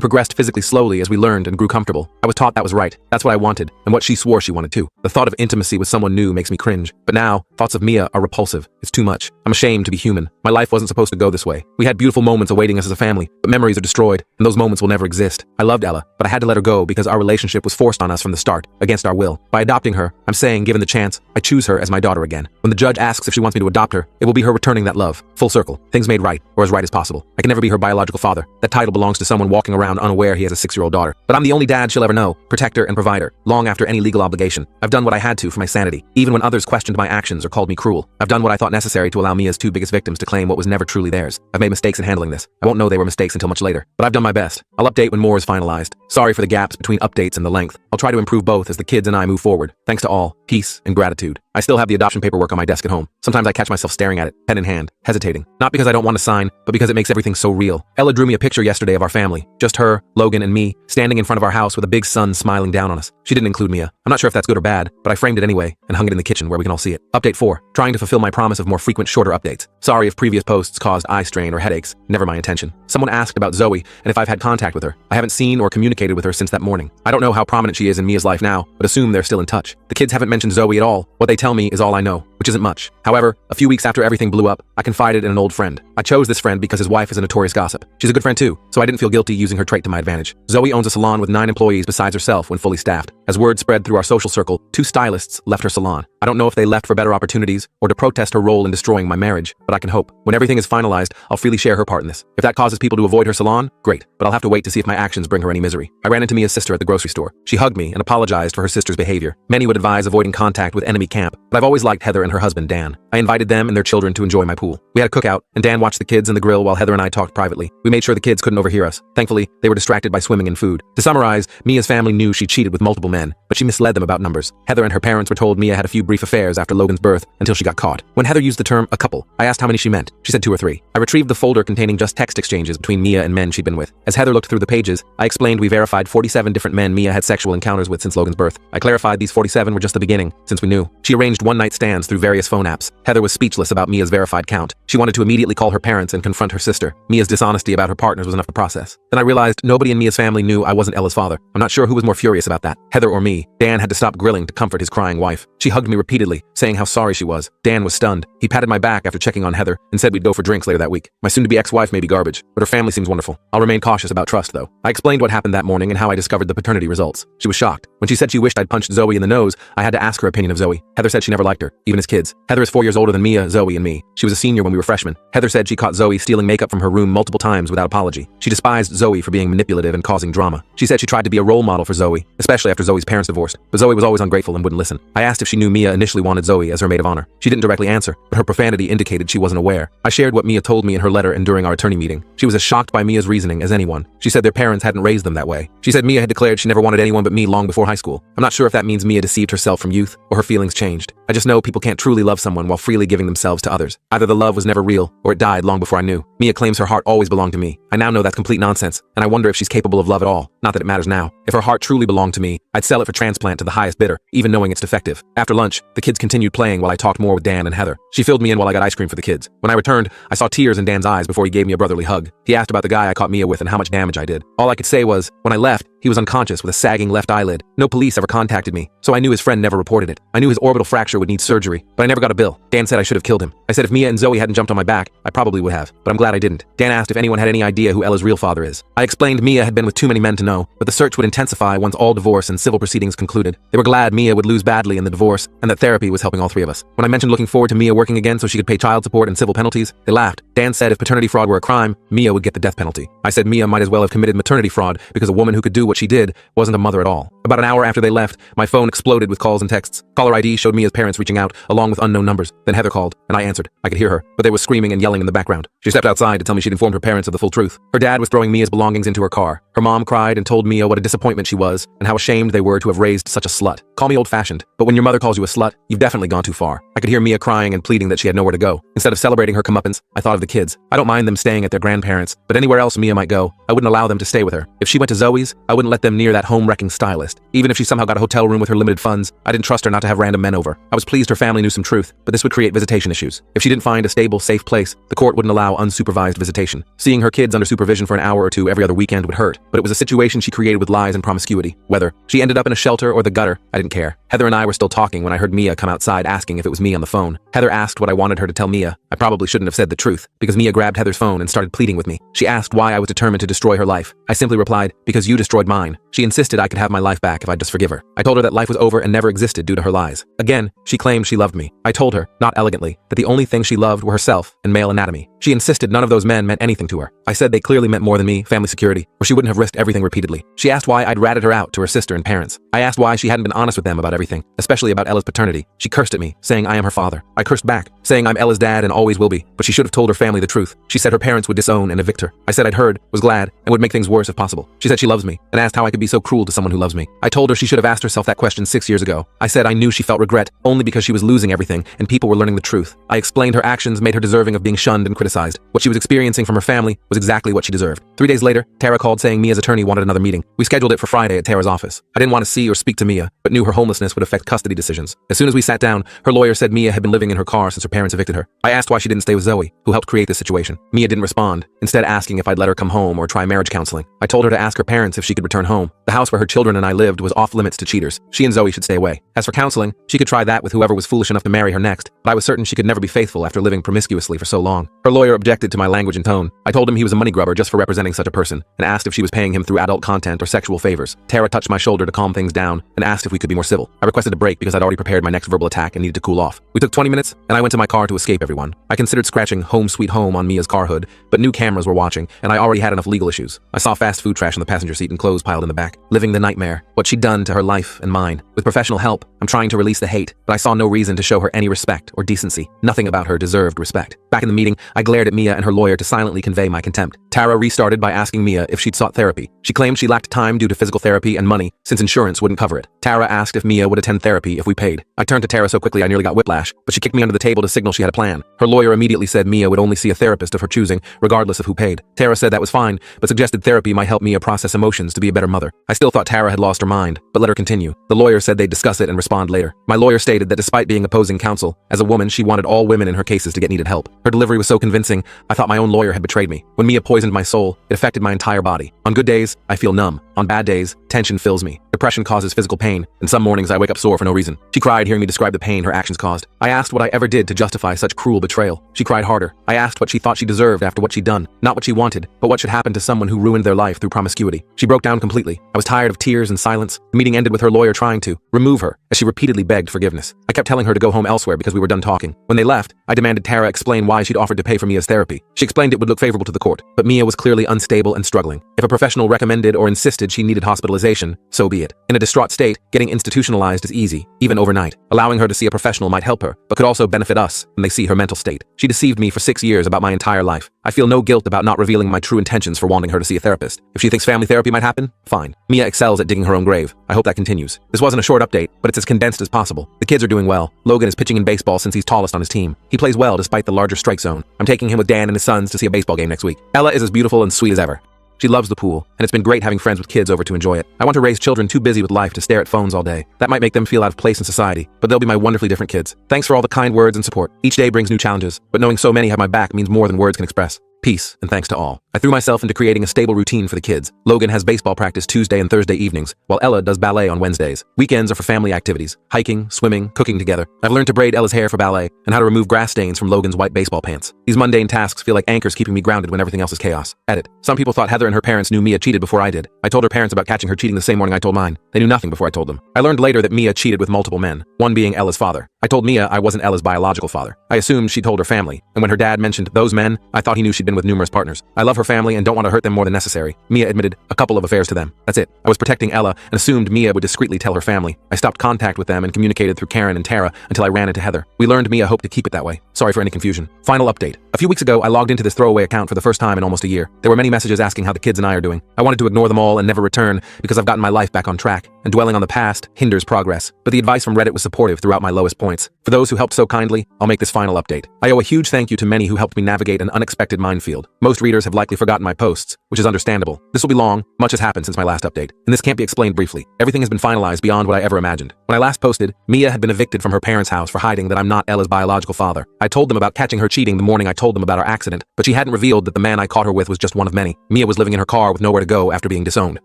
progressed physically slowly as we learned and grew comfortable. I was taught that was right. That's what I wanted, and what she swore she wanted too. The thought of intimacy with someone new makes me cringe. But now, thoughts of Mia are repulsive. It's too much. I'm ashamed to be human. My life wasn't supposed to go this way. We had beautiful moments awaiting us as a family, but memories are destroyed, and those moments will never exist. I loved Ella, but I had to let her go because our relationship was forced on us from the start, against our will. By adopting her, I'm saying, given the chance, I choose her as my daughter again. When the judge asks if she wants me to adopt her, it will be her returning that love. Full circle. Things made right, or as right as possible. I can never be her biological father. That title belongs to someone walking around unaware he has a 6-year-old daughter. But I'm the only dad she'll ever know, protector and provider, long after any legal obligation. I've done what I had to for my sanity, even when others questioned my actions or called me cruel. I've done what I thought necessary to allow Mia's 2 biggest victims to claim what was never truly theirs. I've made mistakes in handling this. I won't know they were mistakes until much later, but I've done my best. I'll update when more is finalized. Sorry for the gaps between updates and the length. I'll try to improve both as the kids and I move forward. Thanks to all. Peace and gratitude. I still have the adoption paperwork on my desk at home. Sometimes I catch myself staring at it, pen in hand, hesitating. Not because I don't want to sign, but because it makes everything so real. Ella drew me a picture yesterday of our family. Just her, Logan, and me, standing in front of our house with a big sun smiling down on us. She didn't include Mia. I'm not sure if that's good or bad, but I framed it anyway and hung it in the kitchen where we can all see it. Update 4. Trying to fulfill my promise of more frequent, shorter updates. Sorry if previous posts caused eye strain or headaches. Never my intention. Someone asked about Zoe and if I've had contact with her. I haven't seen or communicated with her since that morning. I don't know how prominent she is in Mia's life now, but assume they're still in touch. The kids haven't mentioned Zoe at all. What they tell me is all I know, which isn't much. However, a few weeks after everything blew up, I confided in an old friend. I chose this friend because his wife is a notorious gossip. She's a good friend too, so I didn't feel guilty using her trait to my advantage. Zoe owns a salon with 9 employees besides herself when fully staffed. As word spread through our social circle, 2 stylists left her salon. I don't know if they left for better opportunities or to protest her role in destroying my marriage, but I can hope. When everything is finalized, I'll freely share her part in this. If that causes people to avoid her salon, great, but I'll have to wait to see if my actions bring her any misery. I ran into Mia's sister at the grocery store. She hugged me and apologized for her sister's behavior. Many would advise avoiding contact with enemy camp, but I've always liked Heather and her husband, Dan. I invited them and their children to enjoy my pool. We had a cookout, and Dan watched the kids in the grill while Heather and I talked privately. We made sure the kids couldn't overhear us. Thankfully, they were distracted by swimming and food. To summarize, Mia's family knew she cheated with multiple men, but she misled them about numbers. Heather and her parents were told Mia had a few brief affairs after Logan's birth until she got caught. When Heather used the term a couple, I asked how many she meant. She said 2 or 3. I retrieved the folder containing just text exchanges between Mia and men she'd been with. As Heather looked through the pages, I explained we verified 47 different men Mia had sexual encounters with since Logan's birth. I clarified these 47 were just the beginning, since we knew. She arranged one-night stands through various phone apps. Heather was speechless about Mia's verified count. She wanted to immediately call her parents and confront her sister. Mia's dishonesty about her partners was enough to process. Then I realized nobody in Mia's family knew I wasn't Ella's father. I'm not sure who was more furious about that, Heather or me. Dan had to stop grilling to comfort his crying wife. She hugged me repeatedly, saying how sorry she was. Dan was stunned. He patted my back after checking on Heather and said we'd go for drinks later that week. My soon-to-be ex-wife may be garbage, but her family seems wonderful. I'll remain cautious about trust, though. I explained what happened that morning and how I discovered the paternity results. She was shocked. When she said she wished I'd punched Zoe in the nose, I had to ask her opinion of Zoe. Heather said she never liked her, even as kids. Heather is 4 years older than Mia, Zoe, and me. She was a senior when we were freshmen. Heather said she caught Zoe stealing makeup from her room multiple times without apology. She despised Zoe for being manipulative and causing drama. She said she tried to be a role model for Zoe, especially after Zoe's parents divorced, but Zoe was always ungrateful and wouldn't listen. I asked if she knew Mia initially wanted Zoe as her maid of honor. She didn't directly answer, but her profanity indicated she wasn't aware. I shared what Mia told me in her letter and during our attorney meeting. She was as shocked by Mia's reasoning as anyone. She said their parents hadn't raised them that way. She said Mia had declared she never wanted anyone but me long before high school. I'm not sure if that means Mia deceived herself from youth or her feelings changed. I just know people can't truly love someone while freely giving themselves to others. Either the love was never real or it died long before I knew. Mia claims her heart always belonged to me. I now know that's complete nonsense, and I wonder if she's capable of love at all. Not that it matters now. If her heart truly belonged to me, I'd sell it for transplant to the highest bidder, even knowing it's defective. After lunch, the kids continued playing while I talked more with Dan and Heather. She filled me in while I got ice cream for the kids. When I returned, I saw tears in Dan's eyes before he gave me a brotherly hug. He asked about the guy I caught Mia with and how much damage I did. All I could say was, when I left, he was unconscious with a sagging left eyelid. No police ever contacted me, so I knew his friend never reported it. I knew his orbital fracture would need surgery, but I never got a bill. Dan said I should have killed him. I said if Mia and Zoe hadn't jumped on my back, I probably would have, but I'm glad I didn't. Dan asked if anyone had any idea who Ella's real father is. I explained Mia had been with too many men to know, but the search would intensify once all divorce and civil proceedings concluded. They were glad Mia would lose badly in the divorce, and that therapy was helping all three of us. When I mentioned looking forward to Mia working again so she could pay child support and civil penalties, they laughed. Dan said if paternity fraud were a crime, Mia would get the death penalty. I said Mia might as well have committed maternity fraud because a woman who could do what she did wasn't a mother at all. About an hour after they left, my phone exploded with calls and texts. Caller ID showed Mia's parents reaching out, along with unknown numbers. Then Heather called, and I answered. I could hear her, but there was screaming and yelling in the background. She stepped outside to tell me she'd informed her parents of the full truth. Her dad was throwing Mia's belongings into her car. Her mom cried and told Mia what a disappointment she was and how ashamed they were to have raised such a slut. Call me old-fashioned, but when your mother calls you a slut, you've definitely gone too far. I could hear Mia crying and pleading that she had nowhere to go. Instead of celebrating her comeuppance, I thought of the kids. I don't mind them staying at their grandparents', but anywhere else Mia might go, I wouldn't allow them to stay with her. If she went to Zoe's, I wouldn't let them near that home-wrecking stylist. Even if she somehow got a hotel room with her limited funds, I didn't trust her not to have random men over. I was pleased her family knew some truth, but this would create visitation issues. If she didn't find a stable, safe place, the court wouldn't allow unsupervised visitation. Seeing her kids under supervision for an hour or two every other weekend would hurt, but it was a situation she created with lies and promiscuity. Whether she ended up in a shelter or the gutter, I didn't care. Heather and I were still talking when I heard Mia come outside asking if it was me on the phone. Heather asked what I wanted her to tell Mia. I probably shouldn't have said the truth, because Mia grabbed Heather's phone and started pleading with me. She asked why I was determined to destroy her life. I simply replied, because you destroyed mine. She insisted I could have my life back if I'd just forgive her. I told her that life was over and never existed due to her lies. Again, she claimed she loved me. I told her, not elegantly, that the only thing she loved were herself and male anatomy. She insisted none of those men meant anything to her. I said they clearly meant more than me, family security, or she wouldn't have risked everything repeatedly. She asked why I'd ratted her out to her sister and parents. I asked why she hadn't been honest with them about everything, especially about Ella's paternity. She cursed at me, saying I am her father. I cursed back, saying I'm Ella's dad and always will be, but she should have told her family the truth. She said her parents would disown and evict her. I said I'd heard, was glad, and would make things worse if possible. She said she loves me, and asked how I could be so cruel to someone who loves me. I told her she should have asked herself that question 6 years ago. I said I knew she felt regret only because she was losing everything and people were learning the truth. I explained her actions made her deserving of being shunned and criticized. What she was experiencing from her family was exactly what she deserved. 3 days later, Tara called saying Mia's attorney wanted another meeting. We scheduled it for Friday at Tara's office. I didn't want to see or speak to Mia, but knew her homelessness would affect custody decisions. As soon as we sat down, her lawyer said Mia had been living in her car since her parents evicted her. I asked why she didn't stay with Zoe, who helped create this situation. Mia didn't respond, instead asking if I'd let her come home or try marriage counseling. I told her to ask her parents if she could return home. The house where her children and I lived was off limits to cheaters. She and Zoe should stay away. As for counseling, she could try that with whoever was foolish enough to marry her next, but I was certain she could never be faithful after living promiscuously for so long. Her lawyer objected to my language and tone. I told him he was a money grubber just for representing such a person, and asked if she was paying him through adult content or sexual favors. Tara touched my shoulder to calm things down, and asked if we could be more civil. I requested a break because I'd already prepared my next verbal attack and needed to cool off. We took 20 minutes, and I went to my car to escape everyone. I considered scratching Home Sweet Home on Mia's car hood, but new cameras were watching, and I already had enough legal issues. I saw fast food trash on the passenger seat and clothes piled in the back. Living the nightmare. What she'd done to her life and mine. With professional help, I'm trying to release the hate, but I saw no reason to show her any respect or decency. Nothing about her deserved respect. Back in the meeting, I glared at Mia and her lawyer to silently convey my contempt. Tara restarted by asking Mia if she'd sought therapy. She claimed she lacked time due to physical therapy and money, since insurance wouldn't cover it. Tara asked if Mia would attend therapy if we paid. I turned to Tara so quickly I nearly got whiplash, but she kicked me under the table to signal she had a plan. Her lawyer immediately said Mia would only see a therapist of her choosing, regardless of who paid. Tara said that was fine, but suggested therapy might help Mia process emotions to be a better mother. I still thought Tara had lost her mind, but let her continue. The lawyer said they'd discuss it and respond later. My lawyer stated that despite being opposing counsel, as a woman she wanted all women in her cases to get needed help. Her delivery was so convincing, I thought my own lawyer had betrayed me. When Mia poisoned my soul, it affected my entire body. On good days, I feel numb. On bad days, tension fills me. Depression causes physical pain, and some mornings I wake up sore for no reason. She cried hearing me describe the pain her actions caused. I asked what I ever did to justify such cruel betrayal. She cried harder. I asked what she thought she deserved after what she'd done. Not what she wanted, but what should happen to someone who ruined their life through promiscuity. She broke down completely. I was tired of tears and silence. The meeting ended with her lawyer trying to remove her, as she repeatedly begged forgiveness. I kept telling her to go home elsewhere because we were done talking. When they left, I demanded Tara explain why she'd offered to pay for Mia's therapy. She explained it would look favorable to the court, but Mia was clearly unstable and struggling. If a professional recommended or insisted decided she needed hospitalization, so be it. In a distraught state, getting institutionalized is easy, even overnight. Allowing her to see a professional might help her, but could also benefit us when they see her mental state. She deceived me for 6 years about my entire life. I feel no guilt about not revealing my true intentions for wanting her to see a therapist. If she thinks family therapy might happen, fine. Mia excels at digging her own grave. I hope that continues. This wasn't a short update, but it's as condensed as possible. The kids are doing well. Logan is pitching in baseball since he's tallest on his team. He plays well despite the larger strike zone. I'm taking him with Dan and his sons to see a baseball game next week. Ella is as beautiful and sweet as ever. She loves the pool, and it's been great having friends with kids over to enjoy it. I want to raise children too busy with life to stare at phones all day. That might make them feel out of place in society, but they'll be my wonderfully different kids. Thanks for all the kind words and support. Each day brings new challenges, but knowing so many have my back means more than words can express. Peace, and thanks to all. I threw myself into creating a stable routine for the kids. Logan has baseball practice Tuesday and Thursday evenings, while Ella does ballet on Wednesdays. Weekends are for family activities, hiking, swimming, cooking together. I've learned to braid Ella's hair for ballet, and how to remove grass stains from Logan's white baseball pants. These mundane tasks feel like anchors keeping me grounded when everything else is chaos. Edit. Some people thought Heather and her parents knew Mia cheated before I did. I told her parents about catching her cheating the same morning I told mine. They knew nothing before I told them. I learned later that Mia cheated with multiple men, one being Ella's father. I told Mia I wasn't Ella's biological father. I assumed she told her family, and when her dad mentioned those men, I thought he knew she'd been with numerous partners. I love her family and don't want to hurt them more than necessary. Mia admitted a couple of affairs to them. That's it. I was protecting Ella and assumed Mia would discreetly tell her family. I stopped contact with them and communicated through Karen and Tara until I ran into Heather. We learned Mia hoped to keep it that way. Sorry for any confusion. Final update. A few weeks ago, I logged into this throwaway account for the first time in almost a year. There were many messages asking how the kids and I are doing. I wanted to ignore them all and never return because I've gotten my life back on track, and dwelling on the past hinders progress. But the advice from Reddit was supportive throughout my lowest points. For those who helped so kindly, I'll make this final update. I owe a huge thank you to many who helped me navigate an unexpected minefield. Most readers have likely forgotten my posts, which is understandable. This will be long. Much has happened since my last update, and this can't be explained briefly. Everything has been finalized beyond what I ever imagined. When I last posted, Mia had been evicted from her parents' house for hiding that I'm not Ella's biological father. I told them about catching her cheating the morning I told them about our accident, but she hadn't revealed that the man I caught her with was just one of many. Mia was living in her car with nowhere to go after being disowned.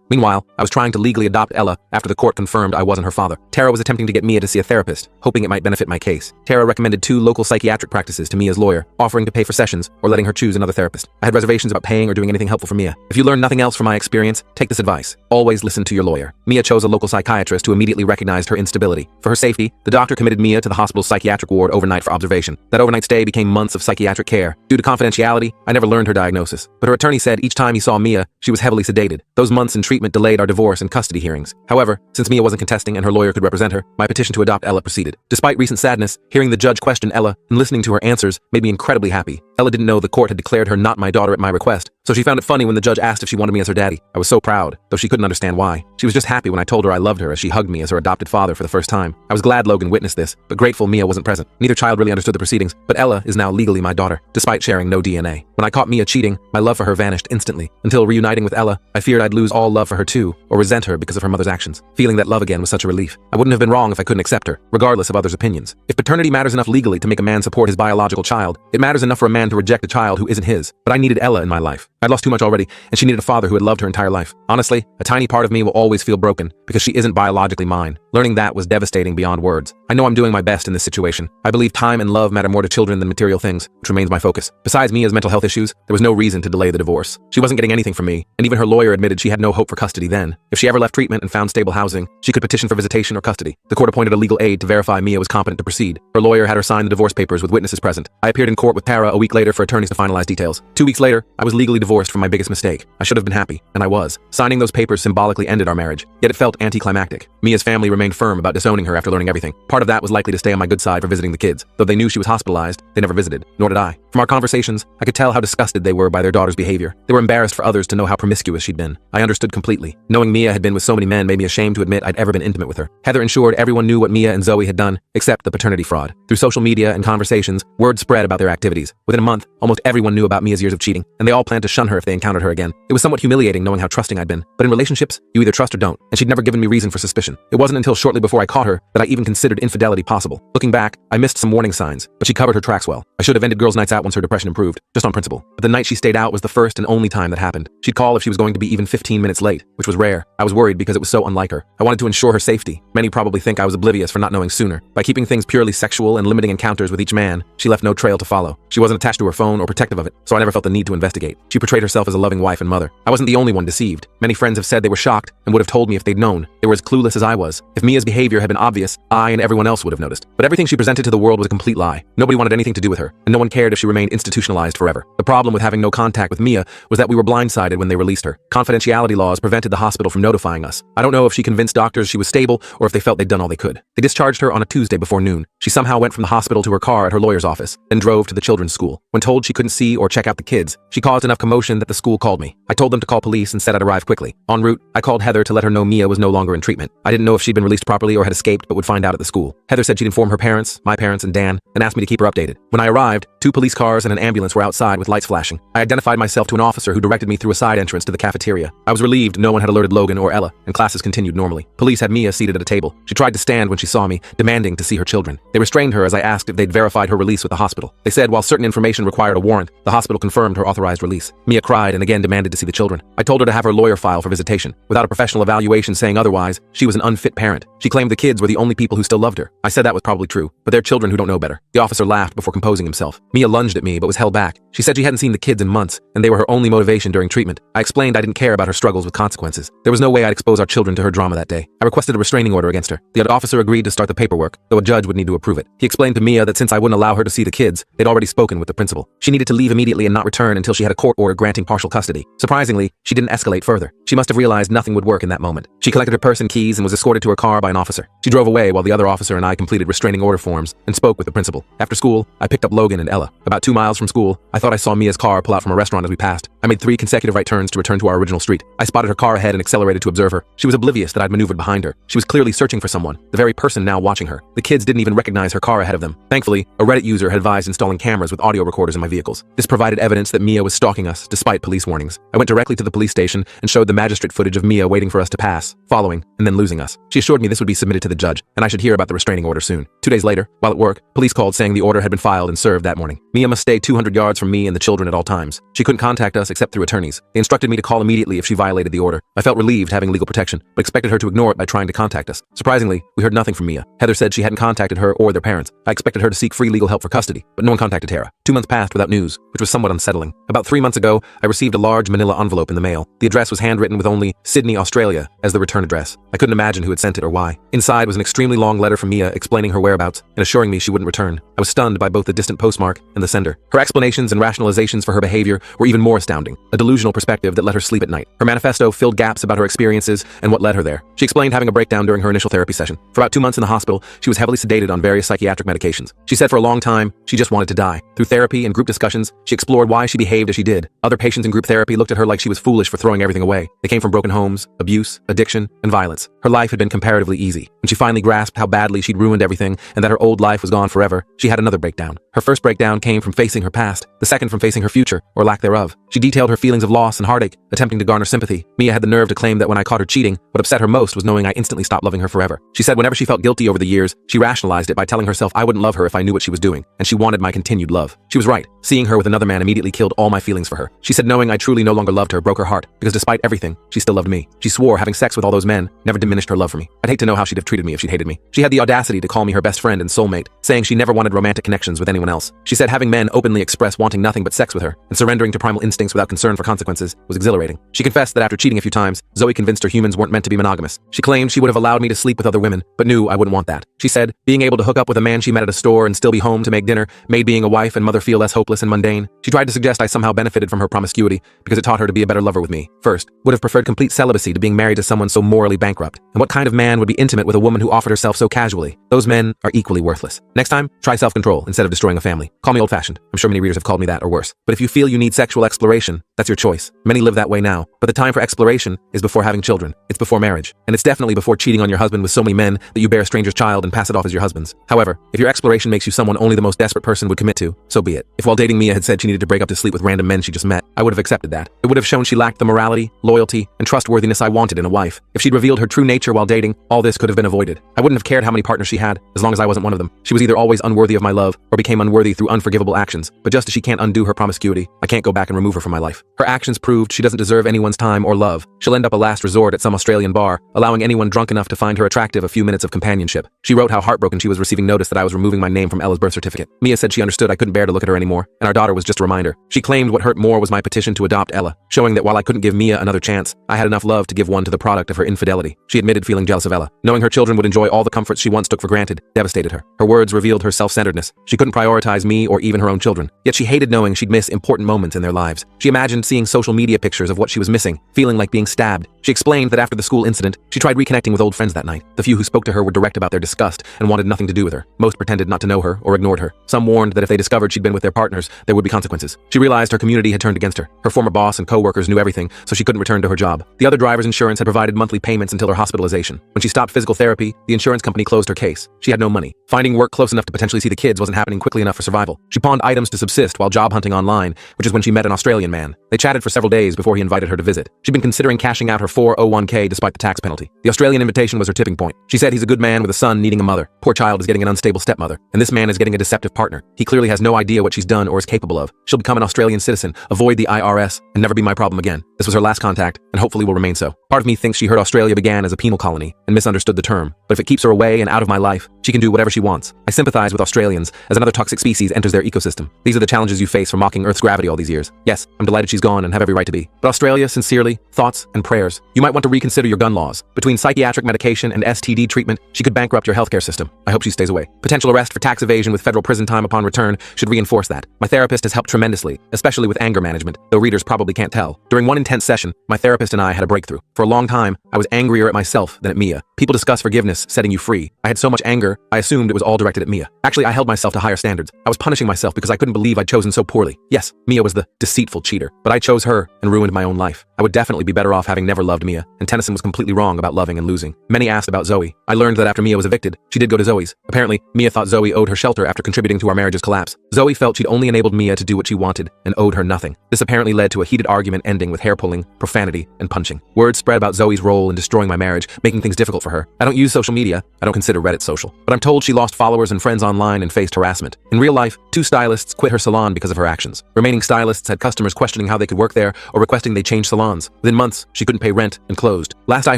Meanwhile, I was trying to legally adopt Ella after the court confirmed I wasn't her father. Tara was attempting to get Mia to see a therapist, hoping it might benefit my case. Tara recommended 2 local psychiatric practices to Mia's lawyer, offering to pay for sessions or letting her choose another therapist. I had reservations about paying or doing anything helpful for Mia. If you learn nothing else from my experience, take this advice. Always listen to your lawyer. Mia chose a local psychiatrist who immediately recognized her instability. For her safety, the doctor committed Mia to the hospital's psychiatric ward overnight for observation. That overnight stay became months of psychiatric care. Due to confidentiality, I never learned her diagnosis. But her attorney said each time he saw Mia, she was heavily sedated. Those months in treatment delayed our divorce and custody hearings. However, since Mia wasn't contesting and her lawyer could represent her, my petition to adopt Ella proceeded. Despite recent sadness, hearing the judge question Ella and listening to her answers made me incredibly happy. Ella didn't know the court had declared her not my daughter at my request, so she found it funny when the judge asked if she wanted me as her daddy. I was so proud, though she couldn't understand why. She was just happy when I told her I loved her as she hugged me as her adopted father for the first time. I was glad Logan witnessed this, but grateful Mia wasn't present. Neither child really understood the proceedings, but Ella is now legally my daughter, despite sharing no DNA. When I caught Mia cheating, my love for her vanished instantly. Until reuniting with Ella, I feared I'd lose all love for her too, or resent her because of her mother's actions. Feeling that love again was such a relief. I wouldn't have been wrong if I couldn't accept her, regardless of others' opinions. If paternity matters enough legally to make a man support his biological child, it matters enough for a man to reject a child who isn't his. But I needed Ella in my life. I'd lost too much already, and she needed a father who had loved her entire life. Honestly, a tiny part of me will always feel broken because she isn't biologically mine. Learning that was devastating beyond words. I know I'm doing my best in this situation. I believe time and love matter more to children than material things, which remains my focus. Besides Mia's mental health issues, there was no reason to delay the divorce. She wasn't getting anything from me, and even her lawyer admitted she had no hope for custody then. If she ever left treatment and found stable housing, she could petition for visitation or custody. The court appointed a legal aid to verify Mia was competent to proceed. Her lawyer had her sign the divorce papers with witnesses present. I appeared in court with Tara a week later for attorneys to finalize details. 2 weeks later, I was legally divorced from my biggest mistake. I should have been happy, and I was. Signing those papers symbolically ended our marriage, yet it felt anticlimactic. Mia's family remained firm about disowning her after learning everything. Part of that was likely to stay on my good side for visiting the kids. Though they knew she was hospitalized, they never visited, nor did I. From our conversations, I could tell how disgusted they were by their daughter's behavior. They were embarrassed for others to know how promiscuous she'd been. I understood completely. Knowing Mia had been with so many men made me ashamed to admit I'd ever been intimate with her. Heather ensured everyone knew what Mia and Zoe had done, except the paternity fraud. Through social media and conversations, word spread about their activities. Within a month, almost everyone knew about Mia's years of cheating, and they all planned to shun her if they encountered her again. It was somewhat humiliating knowing how trusting I'd been. But in relationships, you either trust or don't, and she'd never given me reason for suspicion. It wasn't until shortly before I caught her that I even considered infidelity possible. Looking back, I missed some warning signs, but she covered her tracks well. I should have ended girls' nights out once her depression improved, just on principle. But the night she stayed out was the first and only time that happened. She'd call if she was going to be even 15 minutes late, which was rare. I was worried because it was so unlike her. I wanted to ensure her safety. Many probably think I was oblivious for not knowing sooner. By keeping things purely sexual and limiting encounters with each man, she left no trail to follow. She wasn't attached to her phone or protective of it, so I never felt the need to investigate. She portrayed portrayed herself as a loving wife and mother. I wasn't the only one deceived. Many friends have said they were shocked and would have told me if they'd known. They were as clueless as I was. If Mia's behavior had been obvious, I and everyone else would have noticed. But everything she presented to the world was a complete lie. Nobody wanted anything to do with her, and no one cared if she remained institutionalized forever. The problem with having no contact with Mia was that we were blindsided when they released her. Confidentiality laws prevented the hospital from notifying us. I don't know if she convinced doctors she was stable or if they felt they'd done all they could. They discharged her on a Tuesday before noon. She somehow went from the hospital to her car at her lawyer's office, then drove to the children's school. When told she couldn't see or check out the kids, she caused enough commotion that the school called me. I told them to call police and said I'd arrive quickly. En route, I called Heather to let her know Mia was no longer in treatment. I didn't know if she'd been released properly or had escaped, but would find out at the school. Heather said she'd inform her parents, my parents, and Dan, and asked me to keep her updated. When I arrived, 2 police cars and an ambulance were outside with lights flashing. I identified myself to an officer who directed me through a side entrance to the cafeteria. I was relieved no one had alerted Logan or Ella, and classes continued normally. Police had Mia seated at a table. She tried to stand when she saw me, demanding to see her children. They restrained her as I asked if they'd verified her release with the hospital. They said while certain information required a warrant, the hospital confirmed her authorized release. Mia cried and again demanded to see the children. I told her to have her lawyer file for visitation. Without a professional evaluation saying otherwise, she was an unfit parent. She claimed the kids were the only people who still loved her. I said that was probably true, but they're children who don't know better. The officer laughed before composing himself. Mia lunged at me but was held back. She said she hadn't seen the kids in months, and they were her only motivation during treatment. I explained I didn't care about her struggles with consequences. There was no way I'd expose our children to her drama that day. I requested a restraining order against her. The officer agreed to start the paperwork, though a judge would need to approve it. He explained to Mia that since I wouldn't allow her to see the kids, they'd already spoken with the principal. She needed to leave immediately and not return until she had a court order granting partial custody. Surprisingly, she didn't escalate further. She must have realized nothing would work in that moment. She collected her purse and keys and was escorted to her car by an officer. She drove away while the other officer and I completed restraining order forms and spoke with the principal. After school, I picked up Logan and Ella. About 2 miles from school, I thought I saw Mia's car pull out from a restaurant as we passed. I made 3 consecutive right turns to return to our original street. I spotted her car ahead and accelerated to observe her. She was oblivious that I'd maneuvered behind her. She was clearly searching for someone, the very person now watching her. The kids didn't even recognize her car ahead of them. Thankfully, a Reddit user had advised installing cameras with audio recorders in my vehicles. This provided evidence that Mia was stalking us, despite police warnings. I went directly to the police station and showed the magistrate footage of Mia waiting for us to pass, following, and then losing us. She assured me this would be submitted to the judge, and I should hear about the restraining order soon. 2 days later, while at work, police called saying the order had been filed and served that morning. Mia must stay 200 yards from me and the children at all times. She couldn't contact us except through attorneys. They instructed me to call immediately if she violated the order. I felt relieved having legal protection, but expected her to ignore it by trying to contact us. Surprisingly, we heard nothing from Mia. Heather said she hadn't contacted her or their parents. I expected her to seek free legal help for custody, but no one contacted Tara. 2 months passed without news, which was somewhat unsettling. About 3 months ago, I received a large manila envelope in the mail. The address was handwritten with only Sydney, Australia as the return address. I couldn't imagine who had sent it or why. Inside was an extremely long letter from Mia explaining her whereabouts and assuring me she wouldn't return. I was stunned by both the distant postmark and the sender. Her explanations and rationalizations for her behavior were even more astounding, a delusional perspective that let her sleep at night. Her manifesto filled gaps about her experiences and what led her there. She explained having a breakdown during her initial therapy session. For about 2 months in the hospital, she was heavily sedated on various psychiatric medications. She said for a long time, she just wanted to die. Through therapy and group discussions, she explored why she behaved as she did. Other patients in group therapy looked at her like she was foolish for throwing everything away. They came from broken homes, abuse, addiction, and violence. Her life had been comparatively easy. When she finally grasped how badly she'd ruined everything and that her old life was gone forever, she had another breakdown. Her first breakdown came from facing her past, the second from facing her future, or lack thereof. She detailed her feelings of loss and heartache, attempting to garner sympathy. Mia had the nerve to claim that when I caught her cheating, what upset her most was knowing I instantly stopped loving her forever. She said whenever she felt guilty over the years, she rationalized it by telling herself I wouldn't love her if I knew what she was doing, and she wanted my continued love. She was right. Seeing her with another man immediately killed all my feelings for her. She said knowing I truly no longer loved her broke her heart, because despite everything, she still loved me. She swore having sex with all those men never diminished her love for me. I'd hate to know how she'd have treated me if she'd hated me. She had the audacity to call me her best friend and soulmate, saying she never wanted romantic connections with anyone else. She said having men openly express wanting nothing but sex with her and surrendering to primal instincts without concern for consequences was exhilarating. She confessed that after cheating a few times, Zoe convinced her humans weren't meant to be monogamous. She claimed she would have allowed me to sleep with other women, but knew I wouldn't want that. She said being able to hook up with a man she met at a store and still be home to make dinner made being a wife and mother feel less hopeless and mundane. She tried to suggest I somehow benefited from her promiscuity because it taught her to be a better lover with me. First, would have preferred complete celibacy to being married to someone so morally bankrupt. And what kind of man would be intimate with a woman who offered herself so casually? Those men are equally worthless. Next time, try self-control instead of destroying a family. Call me old-fashioned. I'm sure many readers have called me that or worse. But if you feel you need sexual exploration, that's your choice. Many live that way now, but the time for exploration is before having children. It's before marriage. And it's definitely before cheating on your husband with so many men that you bear a stranger's child and pass it off as your husband's. However, if your exploration makes you someone only the most desperate person would commit to, so be it. If while dating Mia had said she needed to break up to sleep with random men she just met, I would have accepted that. It would have shown she lacked the morality, loyalty, and trustworthiness I wanted in a wife. If she'd revealed her true nature while dating, all this could have been avoided. avoided. I wouldn't have cared how many partners she had, as long as I wasn't one of them. She was either always unworthy of my love, or became unworthy through unforgivable actions. But just as she can't undo her promiscuity, I can't go back and remove her from my life. Her actions proved she doesn't deserve anyone's time or love. She'll end up a last resort at some Australian bar, allowing anyone drunk enough to find her attractive a few minutes of companionship. She wrote how heartbroken she was receiving notice that I was removing my name from Ella's birth certificate. Mia said she understood I couldn't bear to look at her anymore, and our daughter was just a reminder. She claimed what hurt more was my petition to adopt Ella, showing that while I couldn't give Mia another chance, I had enough love to give one to the product of her infidelity. She admitted feeling jealous of Ella. Knowing her children would enjoy all the comforts she once took for granted devastated her. Her words revealed her self-centeredness. She couldn't prioritize me or even her own children. Yet she hated knowing she'd miss important moments in their lives. She imagined seeing social media pictures of what she was missing, feeling like being stabbed. She explained that after the school incident, she tried reconnecting with old friends that night. The few who spoke to her were direct about their disgust and wanted nothing to do with her. Most pretended not to know her or ignored her. Some warned that if they discovered she'd been with their partners, there would be consequences. She realized her community had turned against her. Her former boss and co-workers knew everything, so she couldn't return to her job. The other driver's insurance had provided monthly payments until her hospitalization. When she stopped physical therapy, the insurance company closed her case. She had no money. Finding work close enough to potentially see the kids wasn't happening quickly enough for survival. She pawned items to subsist while job hunting online, which is when she met an Australian man. They chatted for several days before he invited her to visit. She'd been considering cashing out her 401k despite the tax penalty. The Australian invitation was her tipping point. She said he's a good man with a son needing a mother. Poor child is getting an unstable stepmother, and this man is getting a deceptive partner. He clearly has no idea what she's done or is capable of. She'll become an Australian citizen, avoid the IRS, and never be my problem again. This was her last contact, and hopefully will remain so. Part of me thinks she heard Australia began as a penal colony and misunderstood the term, but if it keeps her away and out of my life, she can do whatever she wants. I sympathize with Australians as another toxic species enters their ecosystem. These are the challenges you face for mocking Earth's gravity all these years. Yes, I'm delighted she's gone and have every right to be. But Australia, sincerely, thoughts and prayers. You might want to reconsider your gun laws. Between psychiatric medication and STD treatment, she could bankrupt your healthcare system. I hope she stays away. Potential arrest for tax evasion with federal prison time upon return should reinforce that. My therapist has helped tremendously, especially with anger management, though readers probably can't tell. During one intense session, my therapist and I had a breakthrough. For a long time, I was angrier at myself than at Mia. People discuss forgiveness, setting you free. I had so much anger, I assumed it was all directed at Mia. Actually, I held myself to higher standards. I was punishing myself because I couldn't believe I'd chosen so poorly. Yes, Mia was the deceitful cheater, but I chose her and ruined my own life. I would definitely be better off having never loved Mia, and Tennyson was completely wrong about loving and losing. Many asked about Zoe. I learned that after Mia was evicted, she did go to Zoe's. Apparently, Mia thought Zoe owed her shelter after contributing to our marriage's collapse. Zoe felt she'd only enabled Mia to do what she wanted and owed her nothing. This apparently led to a heated argument ending with hair-pulling, profanity, and punching. Word spread about Zoe's role in destroying my marriage, making things difficult for her. I don't use social media. I don't consider Reddit social. But I'm told she lost followers and friends online and faced harassment. In real life, 2 stylists quit her salon because of her actions. Remaining stylists had customers questioning how they could work there or requesting they change salons. Within months, she couldn't pay rent and closed. Last I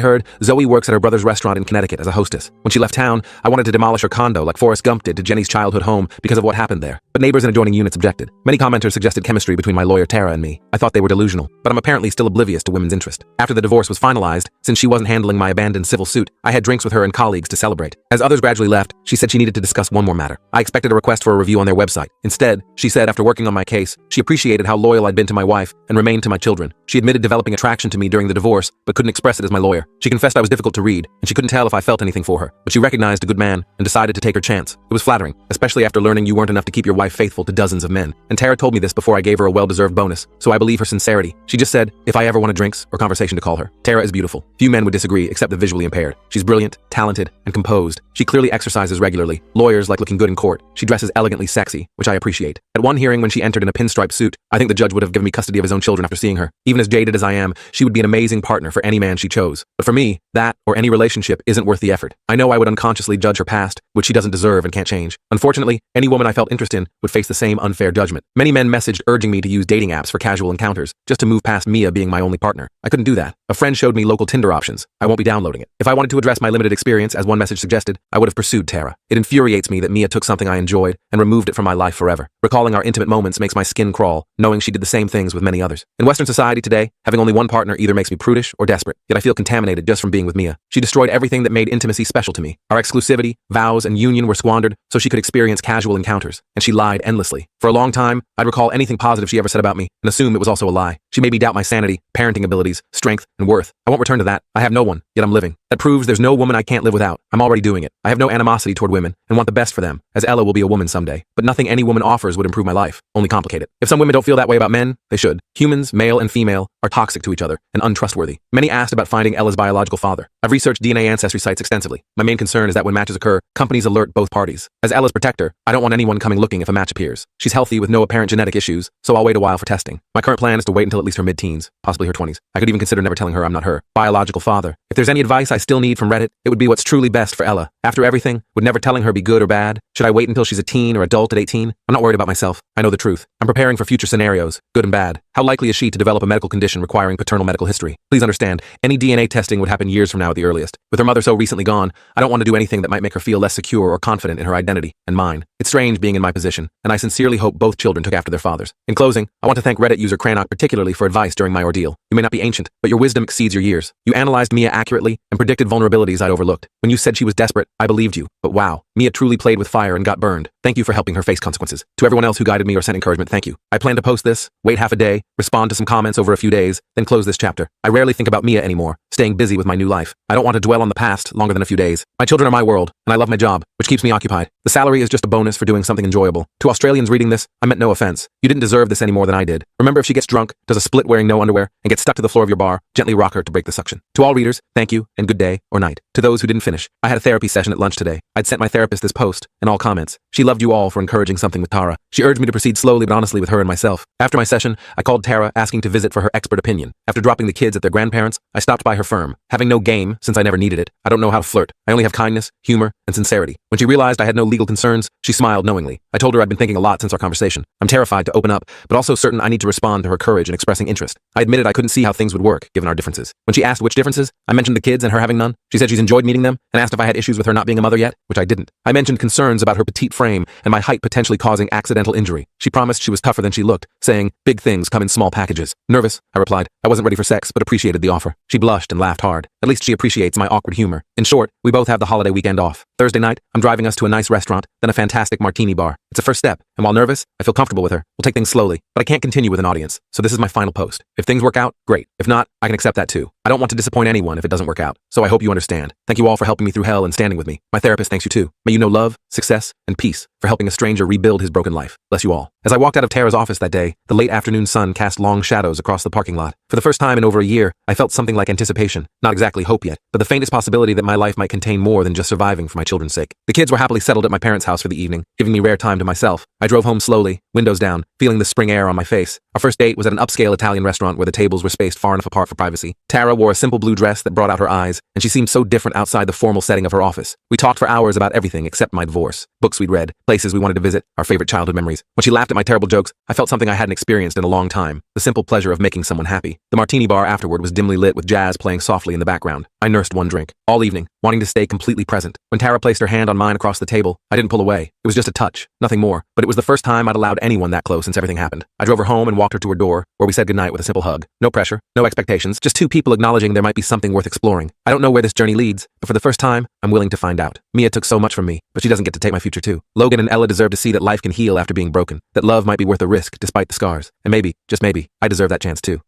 heard, Zoe works at her brother's restaurant in Connecticut as a hostess. When she left town, I wanted to demolish her condo like Forrest Gump did to Jenny's childhood home because of what happened there. But neighbors in adjoining units objected. Many commenters suggested chemistry between my lawyer Tara and me. I thought they were delusional, but I'm apparently still oblivious to women's interest. After the divorce was finalized, since she wasn't handling my abandoned civil suit, I had drinks with her and colleagues to celebrate. As others gradually left, she said she needed to discuss one more matter. I expected a request for a review on their website. Instead, she said after working on my case, she appreciated how loyal I'd been to my wife and remained to my children. She admitted developing attraction to me during the divorce, but couldn't express it as my lawyer. She confessed I was difficult to read, and she couldn't tell if I felt anything for her, but she recognized a good man and decided to take her chance. It was flattering, especially after learning you weren't enough to keep your wife faithful to dozens of men. And Tara told me this before I gave her a well-deserved bonus, so I believe her sincerity. She just said, if I ever wanted drinks or conversation to call her. Tara is beautiful. Few men would disagree except the visually impaired. She's brilliant, talented, and composed. She clearly exercises regularly. Lawyers like looking good in court. She dresses elegantly sexy, which I appreciate. At one hearing when she entered in a pinstripe suit, I think the judge would have given me custody of his own children after seeing her. Even as jaded as I am, she would be an amazing partner for any man she chose. But for me, that or any relationship isn't worth the effort. I know I would unconsciously judge her past, which she doesn't deserve and can't change. Unfortunately, any woman I felt interest in would face the same unfair judgment. Many men messaged urging me to use dating apps for casual encounters, just to move past Mia being my only partner. I couldn't do that. A friend showed me local Tinder options. I won't be downloading it. If I wanted to address my limited experience, as one message suggested, I would have pursued Tara. It infuriates me that Mia took something I enjoyed and removed it from my life forever. Recalling our intimate moments makes my skin crawl, knowing she did the same things with many others. In Western society today, having only one partner either makes me prudish or desperate, yet I feel contaminated just from being with Mia. She destroyed everything that made intimacy special to me. Our exclusivity, vows, and union were squandered so she could experience casual encounters, and she lied endlessly. For a long time, I'd recall anything positive she ever said about me and assume it was also a lie. She made me doubt my sanity, parenting abilities, strength, and worth. I won't return to that. I have no one, yet I'm living. That proves there's no woman I can't live without. I'm already doing it. I have no animosity toward women and want the best for them, as Ella will be a woman someday. But nothing any woman offers would improve my life, only complicate it. If some women don't feel that way about men, they should. Humans, male and female, are toxic to each other and untrustworthy. Many asked about finding Ella's biological father. I've researched DNA ancestry sites extensively. My main concern is that when matches occur, companies alert both parties. As Ella's protector, I don't want anyone coming looking if a match appears. She's healthy with no apparent genetic issues, so I'll wait a while for testing. My current plan is to wait until at least her mid-teens, possibly her 20s. I could even consider never telling her I'm not her biological father if If there's any advice I still need from Reddit, it would be what's truly best for Ella. After everything, would never telling her be good or bad? Should I wait until she's a teen or adult at 18? I'm not worried about myself. I know the truth. I'm preparing for future scenarios, good and bad. How likely is she to develop a medical condition requiring paternal medical history? Please understand, any DNA testing would happen years from now at the earliest. With her mother so recently gone, I don't want to do anything that might make her feel less secure or confident in her identity and mine. It's strange being in my position, and I sincerely hope both children took after their fathers. In closing, I want to thank Reddit user Cranach particularly for advice during my ordeal. You may not be ancient, but your wisdom exceeds your years. You analyzed Mia accurately and predicted vulnerabilities I'd overlooked. When you said she was desperate, I believed you. But wow, Mia truly played with fire and got burned. Thank you for helping her face consequences. To everyone else who guided me or sent encouragement, thank you. I plan to post this, wait half a day, respond to some comments over a few days, then close this chapter. I rarely think about Mia anymore, staying busy with my new life. I don't want to dwell on the past longer than a few days. My children are my world, and I love my job, which keeps me occupied. The salary is just a bonus for doing something enjoyable. To Australians reading this, I meant no offense. You didn't deserve this any more than I did. Remember, if she gets drunk, does a split wearing no underwear, and gets stuck to the floor of your bar, gently rock her to break the suction. To all readers, thank you, and good day or night. To those who didn't finish, I had a therapy session at lunch today. I'd sent my therapist this post, and all comments. She loved you all for encouraging something with Tara. She urged me to proceed slowly but honestly with her and myself. After my session, I called Tara asking to visit for her expert opinion. After dropping the kids at their grandparents', I stopped by her firm. Having no game, since I never needed it, I don't know how to flirt. I only have kindness, humor, and sincerity. When she realized I had no legal concerns, she smiled knowingly. I told her I'd been thinking a lot since our conversation. I'm terrified to open up, but also certain I need to respond to her courage in expressing interest. I admitted I couldn't see how things would work, given our differences. When she asked which differences, I mentioned the kids and her having none. She said she's enjoyed meeting them, and asked if I had issues with her not being a mother yet, which I didn't. I mentioned concerns about her petite frame and my height potentially causing accidental injury. She promised she was tougher than she looked, saying, big things come in small packages. Nervous, I replied. I wasn't ready for sex, but appreciated the offer. She blushed and laughed hard. At least she appreciates my awkward humor. In short, we both have the holiday weekend off. Thursday night, I'm driving us to a nice restaurant, then a fantastic martini bar. It's a first step, and while nervous, I feel comfortable with her. We'll take things slowly, but I can't continue with an audience, so this is my final post. If things work out, great. If not, I can accept that too. I don't want to disappoint anyone if it doesn't work out, so I hope you understand. Thank you all for helping me through hell and standing with me. My therapist thanks you too. May you know love, success, and peace for helping a stranger rebuild his broken life. Bless you all. As I walked out of Tara's office that day, the late afternoon sun cast long shadows across the parking lot. For the first time in over a year, I felt something like anticipation. Not exactly hope yet, but the faintest possibility that my life might contain more than just surviving for my children's sake. The kids were happily settled at my parents' house for the evening, giving me rare time to myself. I drove home slowly, windows down, feeling the spring air on my face. Our first date was at an upscale Italian restaurant where the tables were spaced far enough apart for privacy. Tara wore a simple blue dress that brought out her eyes, and she seemed so different outside the formal setting of her office. We talked for hours about everything except my divorce, books we'd read, places we wanted to visit, our favorite childhood memories. When she laughed at my terrible jokes, I felt something I hadn't experienced in a long time, the simple pleasure of making someone happy. The martini bar afterward was dimly lit with jazz playing softly in the background. I nursed one drink, all evening, wanting to stay completely present. When Tara placed her hand on mine across the table, I didn't pull away. It was just a touch, nothing more, but it was the first time I'd allowed anyone that close since everything happened. I drove her home and walked her to her door, where we said goodnight with a simple hug. No pressure, no expectations, just two people acknowledging there might be something worth exploring. I don't know where this journey leads, but for the first time, I'm willing to find out. Mia took so much from me, but she doesn't get to take my future too. Logan and Ella deserve to see that life can heal after being broken, that love might be worth the risk despite the scars. And maybe, just maybe, I deserve that chance too.